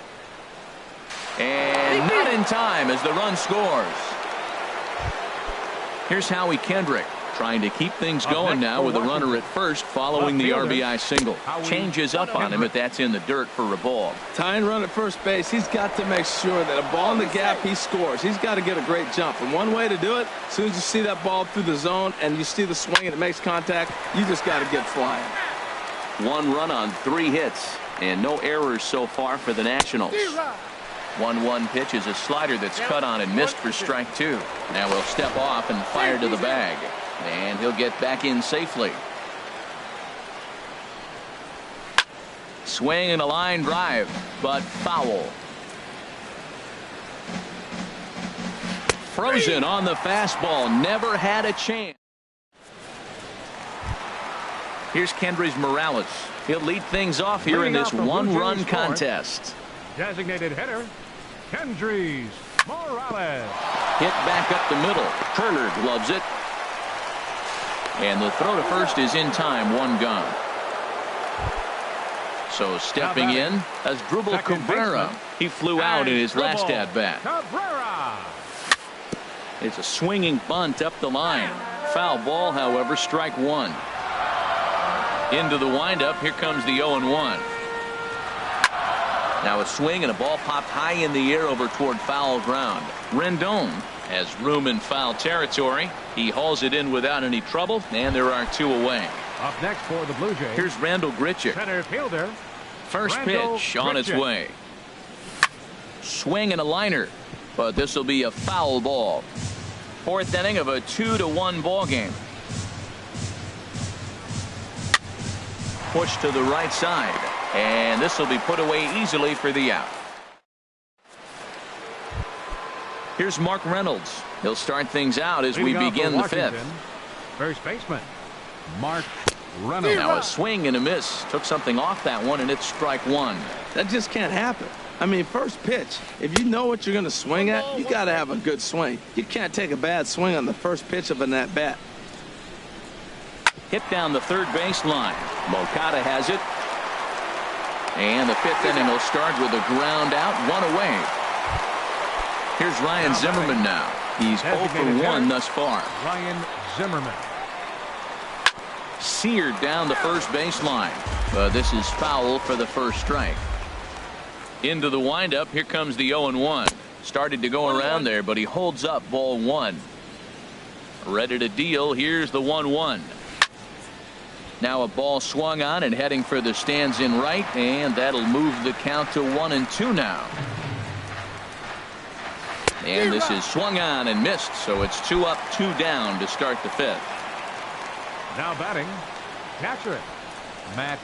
And not in time as the run scores. Here's Howie Kendrick trying to keep things going now with a runner at first following the RBI single. Changes up on him, but that's in the dirt for a ball. Tying run at first base, he's got to make sure that a ball in the gap, he scores. He's got to get a great jump. And one way to do it, as soon as you see that ball through the zone and you see the swing and it makes contact, you just got to get flying. 1 run on 3 hits and no errors so far for the Nationals. 1-1 pitch is a slider that's cut on and missed for strike 2. Now he'll step off and fire to the bag, and he'll get back in safely. Swing and a line drive, but foul. Frozen on the fastball, never had a chance. Here's Kendrys Morales. He'll lead things off here in this 1-run contest. Designated hitter, Kendrys Morales. Hit back up the middle. Turner gloves it. And the throw to first is in time. 1 gone. So stepping in as Drupal Cabrera. He flew out in his last at-bat. It's a swinging bunt up the line. Foul ball, however, strike 1. Into the windup. Here comes the 0-1. Now a swing and a ball popped high in the air over toward foul ground. Rendon has room in foul territory. He hauls it in without any trouble, and there are 2 away. Up next for the Blue Jays. Here's Randall Grichuk. Center fielder. First pitch on its way. Swing and a liner, but this will be a foul ball. 4th inning of a 2-1 ball game. Push to the right side, and this will be put away easily for the out. Here's Mark Reynolds. He'll start things out as we begin the 5th. First baseman Mark Reynolds. Now a swing and a miss. Took something off that one, and it's strike 1. That just can't happen. I mean, first pitch, if you know what you're going to swing at, you got to have a good swing. You can't take a bad swing on the first pitch of an at-bat. Hit down the third baseline. Moncada has it. And the 5th inning will start with a ground out, 1 away. Here's Ryan Zimmerman now. He's 0 for 1 thus far. Ryan Zimmerman. Seared down the first baseline. This is foul for the first strike. Into the windup. Here comes the 0-1. Started to go around there, but he holds up ball 1. Ready to deal. Here's the 1-1. Now a ball swung on and heading for the stands in right, and that'll move the count to 1-2 now. And this is swung on and missed, so it's 2 up, 2 down to start the 5th. Now batting, catcher, Matt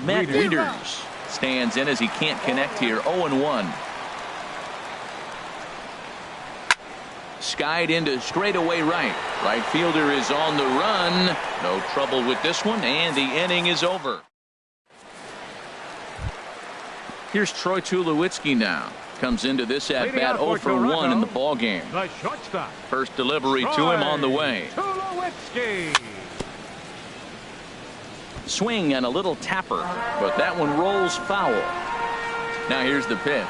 Wieters stands in as he can't connect here. 0-1. Skied into straightaway right. Right fielder is on the run. No trouble with this one, and the inning is over. Here's Troy Tulowitzki now. Comes into this at bat 0-for-1 in the ball game. The shortstop. First delivery to him on the way. Tulowitzki. Swing and a little tapper, but that one rolls foul. Now here's the pitch.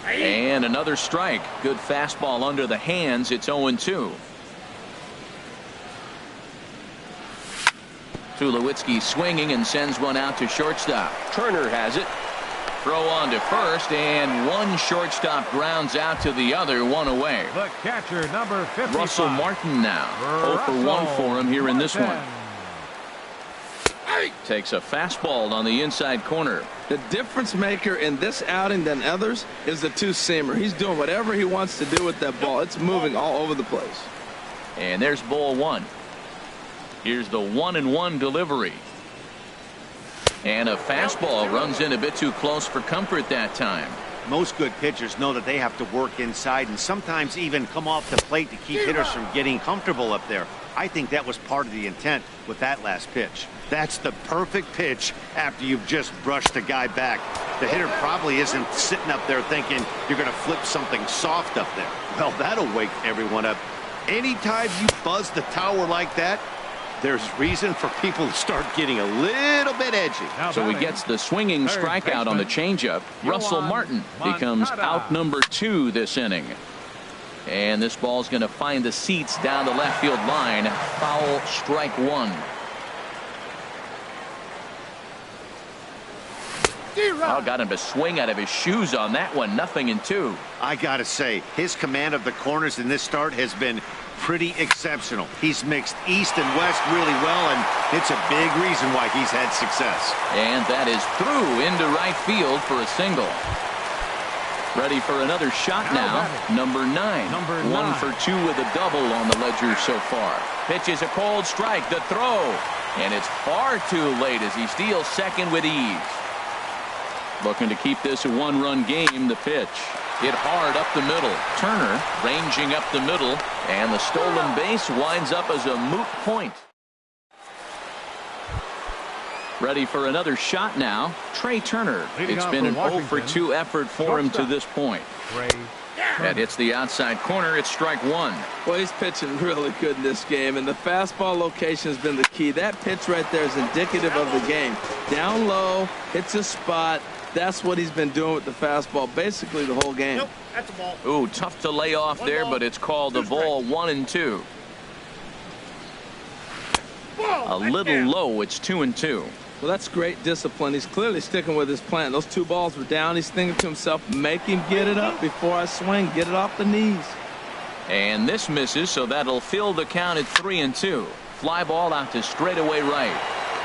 And another strike. Good fastball under the hands. It's 0-2. Tulowitzki swinging and sends one out to shortstop. Turner has it. Throw on to first, and one shortstop grounds out to the other, 1 away. The catcher, number 55. Russell Martin now. 0-for-1 for him here in this one. Takes a fastball on the inside corner. The difference maker in this outing than others is the two-seamer. He's doing whatever he wants to do with that ball. It's moving all over the place. And there's ball 1. Here's the 1-1 delivery. And a fastball runs in a bit too close for comfort that time. Most good pitchers know that they have to work inside and sometimes even come off the plate to keep hitters from getting comfortable up there. I think that was part of the intent with that last pitch. That's the perfect pitch after you've just brushed the guy back. The hitter probably isn't sitting up there thinking you're going to flip something soft up there. Well, that'll wake everyone up. Anytime you buzz the tower like that, there's reason for people to start getting a little bit edgy. So he gets the swinging strikeout on the changeup. Russell Martin becomes out number 2 this inning. And this ball's going to find the seats down the left field line. Foul, strike 1. Oh, got him to swing out of his shoes on that one. 0-2. I gotta say, his command of the corners in this start has been pretty exceptional. He's mixed east and west really well, and it's a big reason why he's had success. And that is through into right field for a single. Ready for another shot now. Number 9. 1 for 2 with a double on the ledger so far. Pitch is a cold strike. The throw. And it's far too late as he steals second with ease. Looking to keep this a 1-run game. The pitch. Hit hard up the middle. Turner ranging up the middle. And the stolen base winds up as a moot point. Ready for another shot now. Trey Turner. It's been an 0 for 2 effort for him to this point. That hits the outside corner. It's strike 1. Well, he's pitching really good in this game, and the fastball location has been the key. That pitch right there is indicative of the game. Down low, hits a spot. That's what he's been doing with the fastball basically the whole game. Nope, that's a ball. Ooh, tough to lay off there, but it's called a ball. 1-2. A little low. It's 2-2. Well, that's great discipline. He's clearly sticking with his plan. Those 2 balls were down. He's thinking to himself, make him get it up before I swing. Get it off the knees. And this misses, so that'll fill the count at 3-2. Fly ball out to straightaway right.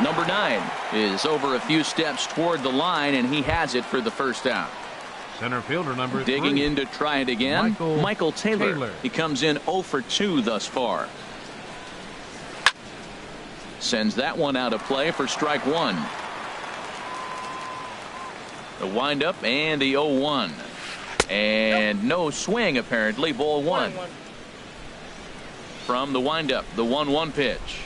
Number 9 is over a few steps toward the line, and he has it for the first out. Center fielder number 3. Digging in to try it again. Michael Taylor. He comes in 0 for 2 thus far. Sends that one out of play for strike 1. The windup and the 0-1. And no swing apparently. Ball 1. From the windup, the 1-1 pitch.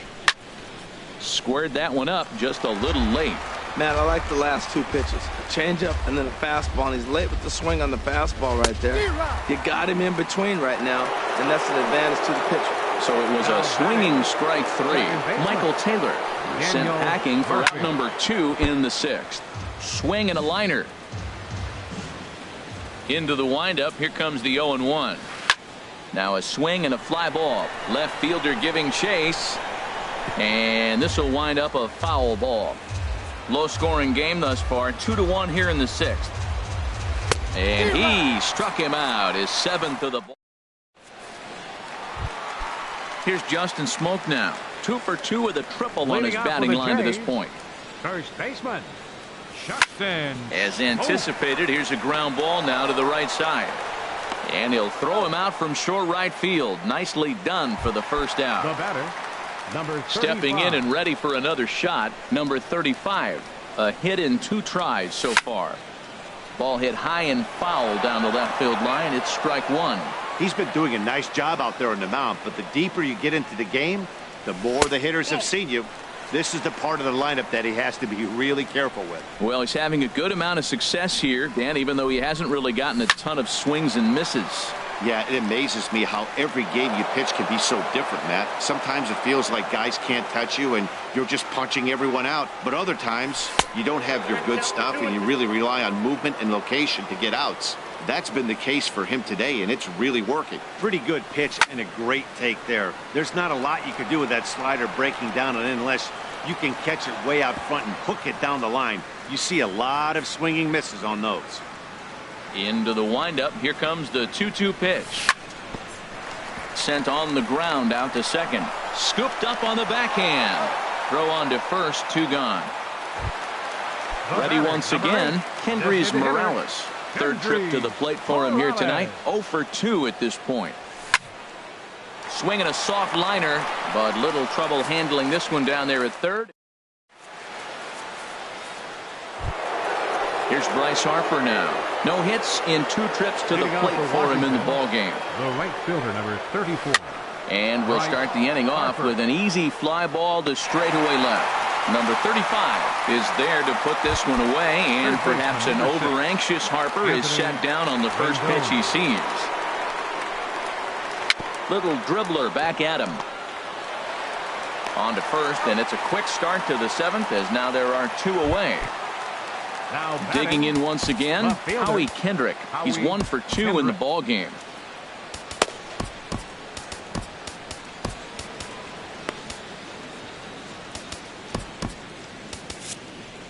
Squared that one up just a little late. Man, I like the last 2 pitches. A changeup and then a fastball, and he's late with the swing on the fastball right there. You got him in between right now, and that's an advantage to the pitcher. So it was a swinging strike 3. Michael Taylor sent packing for out number 2 in the 6th. Swing and a liner. Into the windup. Here comes the 0-1. Now a swing and a fly ball. Left fielder giving chase. And this will wind up a foul ball. Low-scoring game thus far, 2-1 here in the 6th. And he struck him out, his 7th of the ball. Here's Justin Smoke now. 2 for 2 with a triple on his batting line to this point. First baseman, Justin. As anticipated, here's a ground ball now to the right side. And he'll throw him out from short right field. Nicely done for the first out. The batter, number 35. Stepping in and ready for another shot, number 35. A hit in 2 tries so far. Ball hit high and foul down the left field line. It's strike 1. He's been doing a nice job out there on the mound, but the deeper you get into the game, the more the hitters have seen you. This is the part of the lineup that he has to be really careful with. Well, he's having a good amount of success here, Dan, even though he hasn't really gotten a ton of swings and misses. Yeah, it amazes me how every game you pitch can be so different, Matt. Sometimes it feels like guys can't touch you and you're just punching everyone out. But other times, you don't have your good stuff and you really rely on movement and location to get outs. That's been the case for him today, and it's really working. Pretty good pitch and a great take there. There's not a lot you can do with that slider breaking down and in unless you can catch it way out front and hook it down the line. You see a lot of swinging misses on those. Into the windup. Here comes the 2-2 pitch. Sent on the ground out to second. Scooped up on the backhand. Throw on to first. 2 gone. Ready once again. Kendrys Morales. Third trip to the plate for him here tonight. 0 for 2 at this point. Swinging a soft liner, but little trouble handling this one down there at third. Here's Bryce Harper now. No hits in 2 trips to the plate for him in the ball game. The right fielder, number 34. And we'll start the inning off with an easy fly ball to straightaway left. Number 35 is there to put this one away, and perhaps an over-anxious Harper is set down on the first pitch he sees. Little dribbler back at him. On to first, and it's a quick start to the 7th as now there are 2 away. Now digging in once again, Howie Kendrick. He's 1 for 2 in the ball game.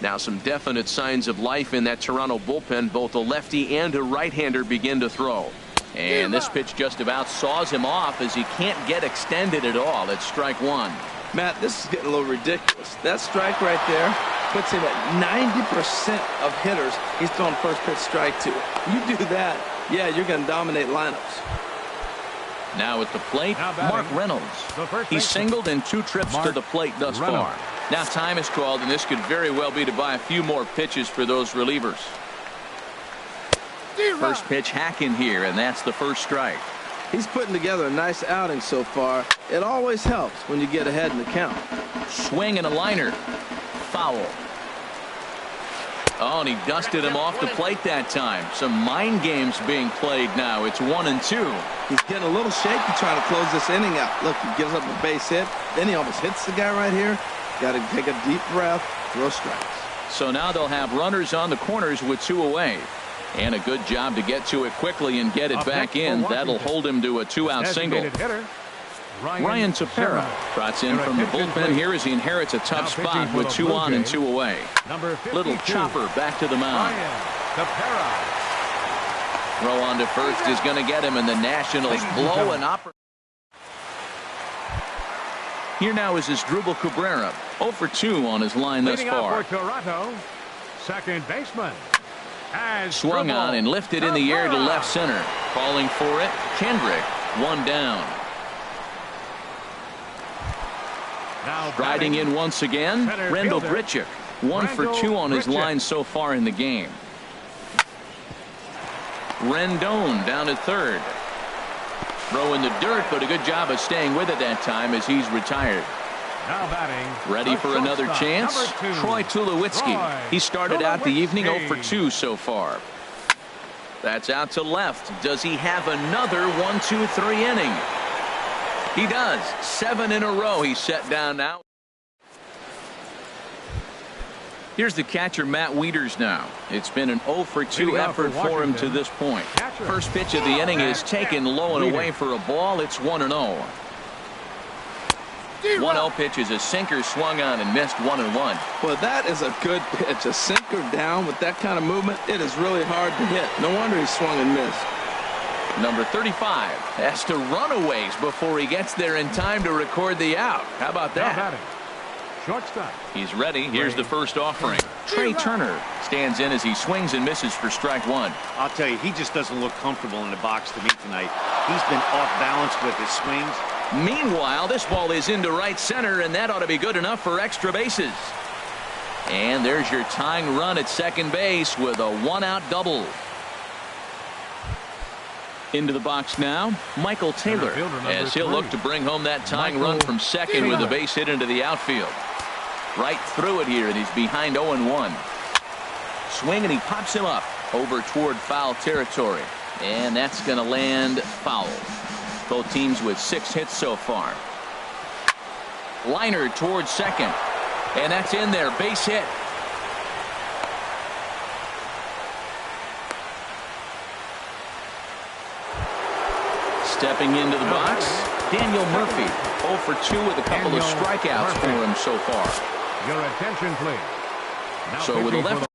Now some definite signs of life in that Toronto bullpen. Both a lefty and a right-hander begin to throw. And this pitch just about saws him off as he can't get extended at all. It's strike 1. Matt, this is getting a little ridiculous. That strike right there puts him at 90% of hitters he's throwing first pitch strike to. You do that, yeah, you're going to dominate lineups. Now at the plate, Mark Reynolds. He's singled in 2 trips to the plate thus far. Now time is called, and this could very well be to buy a few more pitches for those relievers. First pitch hacking here, and that's the first strike. He's putting together a nice outing so far. It always helps when you get ahead in the count. Swing and a liner. Foul. Oh, and he dusted him off the plate that time. Some mind games being played now. It's 1-2. He's getting a little shaky trying to close this inning out. Look, he gives up a base hit. Then he almost hits the guy right here. Got to take a deep breath, throw strikes. So now they'll have runners on the corners with 2 away. And a good job to get to it quickly and get it back in. That'll hold him to a 2-out single. Ryan Tepera trots in from the bullpen here as he inherits a tough spot with 2 on and 2 away. Little chopper back to the mound. Throw on to first is going to get him, and the Nationals blow an opportunity. Here now is Asdrubal Cabrera, 0 for 2 on his line thus far. For Toronto, second baseman. Swung on and lifted in the air to left center. Calling for it, Kendrick, 1 down. Riding in once again, Rendell Grichuk, 1 for 2 on his line so far in the game. Rendon down at third. Throw in the dirt, but a good job of staying with it that time as he's retired. Now batting. Ready for another chance? Troy Tulowitzki. He started out the evening 0 for 2 so far. That's out to left. Does he have another 1-2-3 inning? He does. 7 in a row he's set down now. Here's the catcher, Matt Wieters now. It's been an 0 for 2 effort for him to this point. First pitch of the inning is taken low and away for a ball. It's 1-0. 1-0 pitch is a sinker swung on and missed 1-1. Well, that is a good pitch. A sinker down with that kind of movement, it is really hard to hit. No wonder he swung and missed. Number 35 has to run a ways before he gets there in time to record the out. How about that? Shortstop. He's ready. Here's the first offering. Trey Turner stands in as he swings and misses for strike one. I'll tell you, he just doesn't look comfortable in the box to me tonight. He's been off balance with his swings. Meanwhile, this ball is into right center, and that ought to be good enough for extra bases. And there's your tying run at second base with a one-out double. Into the box now, Michael Taylor, as he'll look to bring home that tying run from second with a base hit into the outfield. Right through it here, and he's behind 0-1. Swing, and he pops him up over toward foul territory. And that's going to land foul. Both teams with 6 hits so far. Liner towards second. And that's in there. Base hit. Stepping into the box, Daniel Murphy. 0 for 2 with a couple of strikeouts for him so far. Your attention, please. Now so with a left.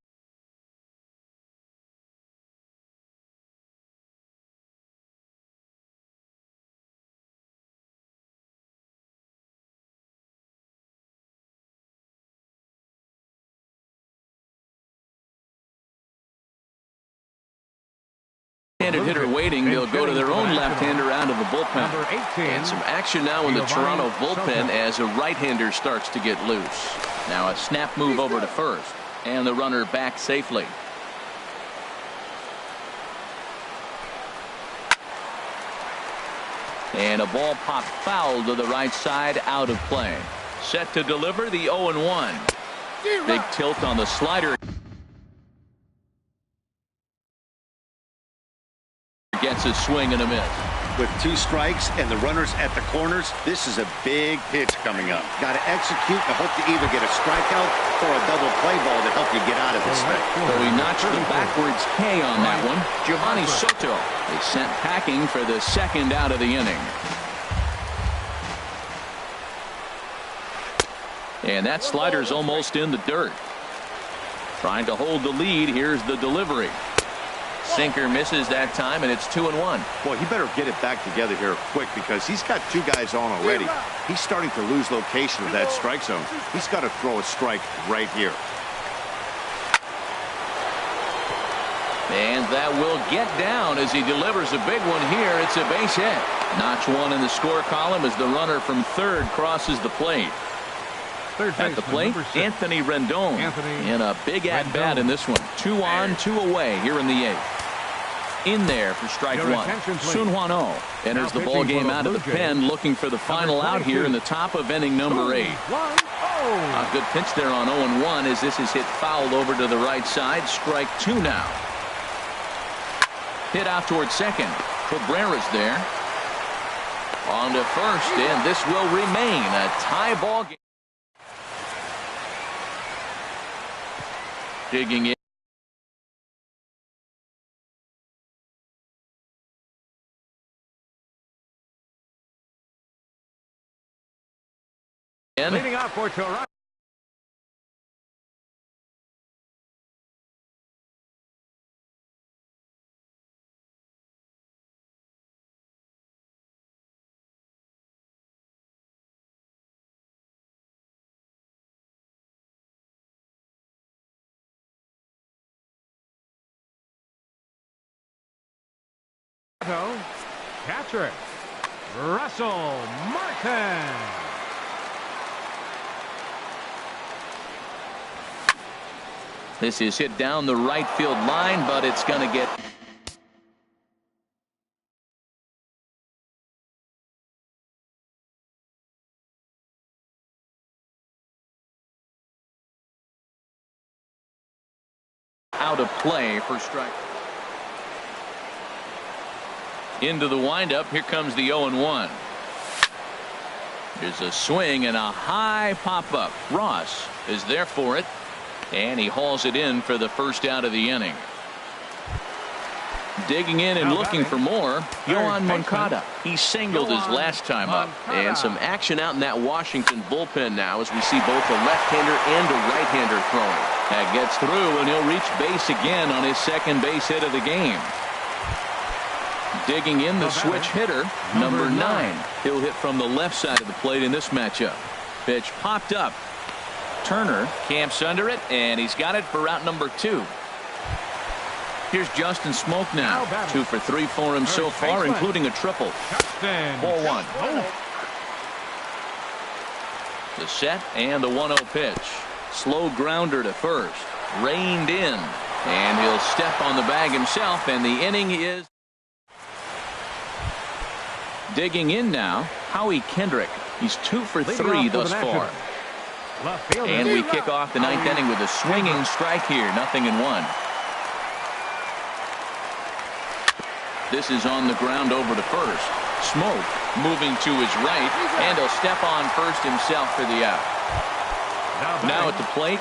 Left-handed hitter waiting, they'll go to their own left-hander out of the bullpen. And some action now in the Toronto bullpen as a right-hander starts to get loose. Now a snap move over to first, and the runner back safely. And a ball popped foul to the right side, out of play. Set to deliver the 0-1. Big tilt on the slider. Gets a swing and a miss. With 2 strikes and the runners at the corners, this is a big pitch coming up. Got to execute and hope to either get a strikeout or a double play ball to help you get out of this thing. So he notched the backwards K on that one. Giovanni Soto is sent packing for the second out of the inning. And that slider's almost in the dirt. Trying to hold the lead. Here's the delivery. Sinker misses that time, and it's 2-1. Boy, he better get it back together here quick because he's got 2 guys on already. He's starting to lose location of that strike zone. He's got to throw a strike right here. And that will get down as he delivers a big one here. It's a base hit. Notch 1 in the score column as the runner from third crosses the plate. At the plate, Anthony Rendon in a big at-bat in this one. 2 on, 2 away here in the 8th. In there for strike 1. Sun Hwan-Oh enters the ball game out of the pen, looking for the final out here in the top of inning number 8. A good pitch there on 0-1 as this is hit fouled over to the right side. Strike 2 now. Hit out towards second. Cabrera's there. On to first, and this will remain a tie ball game. Digging in. Leading off for Toronto. Catcher Russell Martin. This is hit down the right field line, but it's going to get out of play for strike. Into the windup. Here comes the 0-1. There's a swing and a high pop-up. Ross is there for it, and he hauls it in for the first out of the inning. Digging in and Now looking batting, for more, Yohan baseman, Moncada. He singled his Yohan last time up. Moncada. And some action out in that Washington bullpen now as we see both a left-hander and a right-hander throwing. That gets through, and he'll reach base again on his second base hit of the game. Digging in the switch hitter, number 9. He'll hit from the left side of the plate in this matchup. Pitch popped up. Turner camps under it, and he's got it for out number 2. Here's Justin Smoke now. 2 for 3 for him so far, including a triple. Ball 1. The set and the 1-0 pitch. Slow grounder to first. Reined in. And he'll step on the bag himself, and the inning is. Digging in now, Howie Kendrick. He's 2 for 3 thus far. And we kick off the 9th inning with a swinging strike here. 0-1. This is on the ground over to first. Smoke moving to his right, and he'll step on first himself for the out. Now at the plate.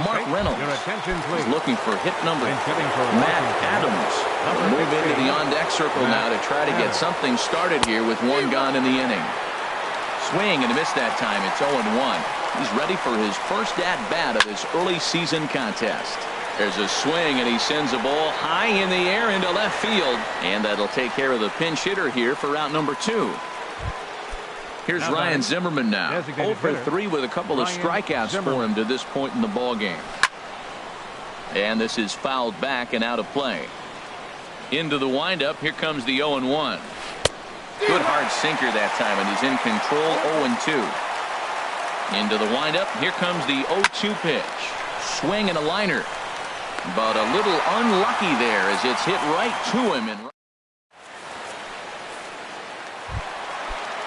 Mark Reynolds is looking for hit number. Matt Adams will move into the on-deck circle now to try to get something started here with 1 gone in the inning. Swing and a miss that time. It's 0-1. He's ready for his first at-bat of this early season contest. There's a swing, and he sends a ball high in the air into left field. And that'll take care of the pinch hitter here for out number 2. Here's Ryan Zimmerman now. 0 for 3 with a couple of strikeouts for him to this point in the ball game. And this is fouled back and out of play. Into the windup. Here comes the 0-1. Good hard sinker that time, and he's in control. 0-2. Into the windup. Here comes the 0-2 pitch. Swing and a liner. But a little unlucky there as it's hit right to him. And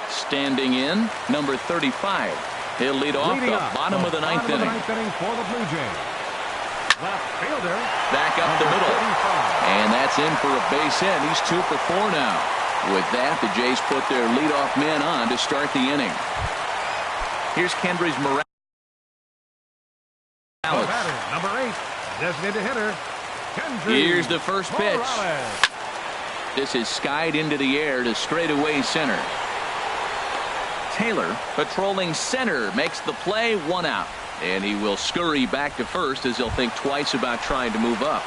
standing in, number 35. He'll lead off the bottom of the 9th inning. For the Blue Jays. Left fielder. Back up the middle. And that's in for a base hit. He's 2 for 4 now. With that, the Jays put their leadoff man on to start the inning. Here's Kendrys Morales. Number 8, designated hitter. Here's the first pitch. Morales. This is skied into the air to straightaway center. Taylor patrolling center makes the play. 1 out. And he will scurry back to first as he'll think twice about trying to move up.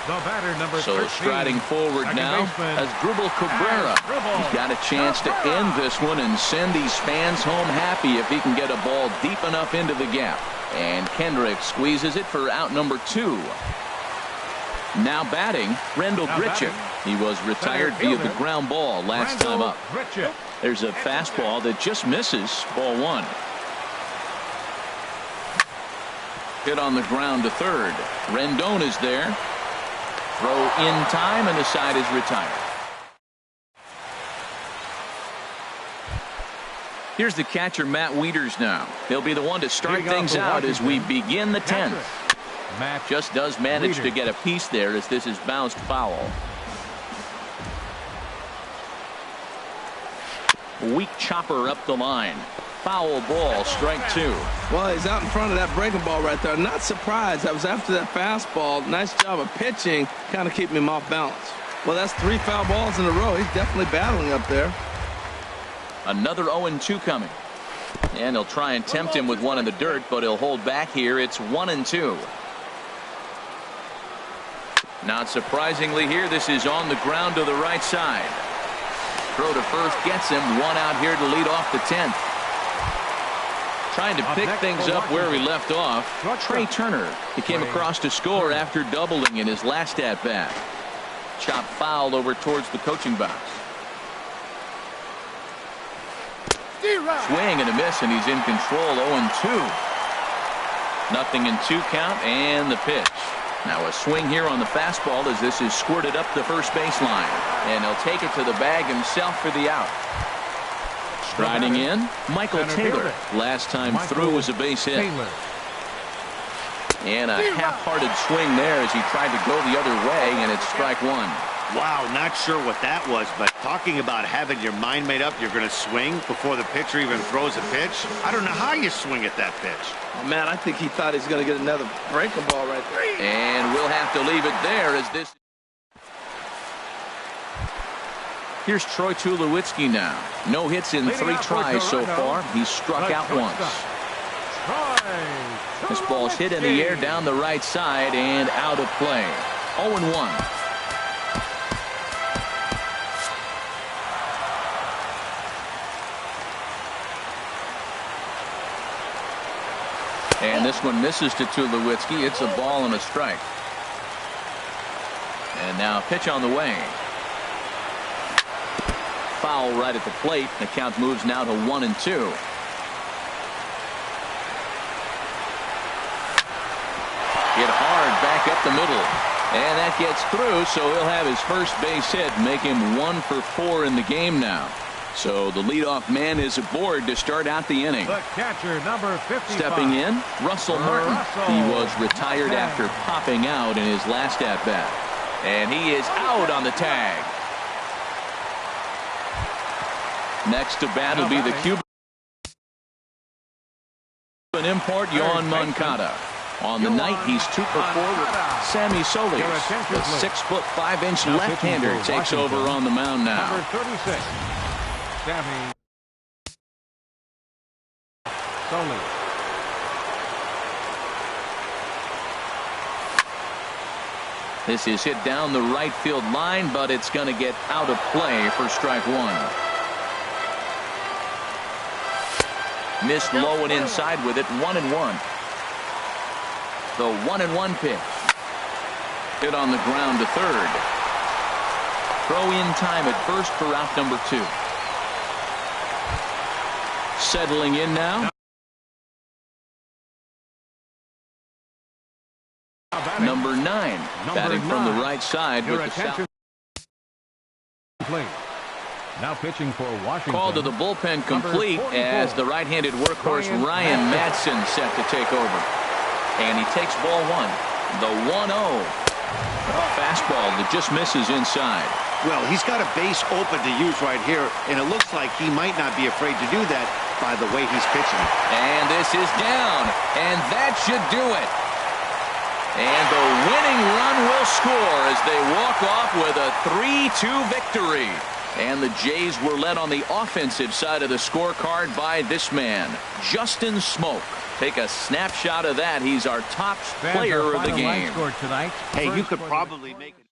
The batter, number So 13, striding forward now as Dribble Cabrera. He's got a chance to end this one and send these fans home happy if he can get a ball deep enough into the gap. And Kendrick squeezes it for out number 2. Now batting, Rendell Grichuk. He was retired via the ground ball last time up. There's a fastball that just misses. Ball 1. Hit on the ground to third. Rendon is there. Throw in time, and the side is retired. Here's the catcher, Matt Wieters now. He'll be the one to start things out as we begin the 10th. Just does manage to get a piece there as this is bounced foul. Weak chopper up the line. Foul ball, strike 2. Well, he's out in front of that breaking ball right there. Not surprised. I was after that fastball. Nice job of pitching, kind of keeping him off balance. Well, that's 3 foul balls in a row. He's definitely battling up there. Another 0-2 coming. And he'll try and tempt him with one in the dirt, but he'll hold back here. It's 1-2. Not surprisingly here, this is on the ground to the right side. Throw to first gets him. 1 out here to lead off the 10th. Trying to pick things up where he left off. Trey Turner. He came across to score after doubling in his last at-bat. Chop fouled over towards the coaching box. Swing and a miss, and he's in control. 0-2. 0-2 count, and the pitch. Now a swing here on the fastball as this is squirted up the first baseline. And he'll take it to the bag himself for the out. Striding in, Michael Taylor. Last time through was a base hit. And a half-hearted swing there as he tried to go the other way, and it's strike 1. Wow, not sure what that was, but talking about having your mind made up you're going to swing before the pitcher even throws a pitch. I don't know how you swing at that pitch. Oh, man, I think he thought he's going to get another breaking ball right there. And we'll have to leave it there as this. Here's Troy Tulowitzki now. No hits in 3 tries so far. He's struck out once. This ball's hit in the air down the right side and out of play. 0-1. And this one misses to Tulowitzki. It's a ball and a strike. And now pitch on the way. Foul right at the plate. The count moves now to 1-2. Hit hard back up the middle. And that gets through, so he'll have his first base hit, make him 1 for 4 in the game now. So the leadoff man is aboard to start out the inning. The catcher, number 55. Stepping in, Russell Martin. He was retired after popping out in his last at-bat. And he is out on the tag. Next to bat will be the Cuban import, Yohan Moncada. On the night, he's 2 for 4 with Sammy Solis. The 6'5" left-hander takes over on the mound now. Number 36, Sammy Solis. This is hit down the right field line, but it's going to get out of play for strike 1. Missed low and inside with it, 1-1. The 1-1 pitch. Hit on the ground to third. Throw in time at first for out number 2. Settling in now. Number 9. Batting from the right side with the south. Now pitching for Washington. Call to the bullpen complete as the right-handed workhorse Ryan Madsen set to take over. And he takes ball 1. The 1-0. Fastball that just misses inside. Well, he's got a base open to use right here, and it looks like he might not be afraid to do that by the way he's pitching. And this is down, and that should do it. And the winning run will score as they walk off with a 3-2 victory. And the Jays were led on the offensive side of the scorecard by this man, Justin Smoke. Take a snapshot of that. He's our top player of the game. Hey, you could probably make it.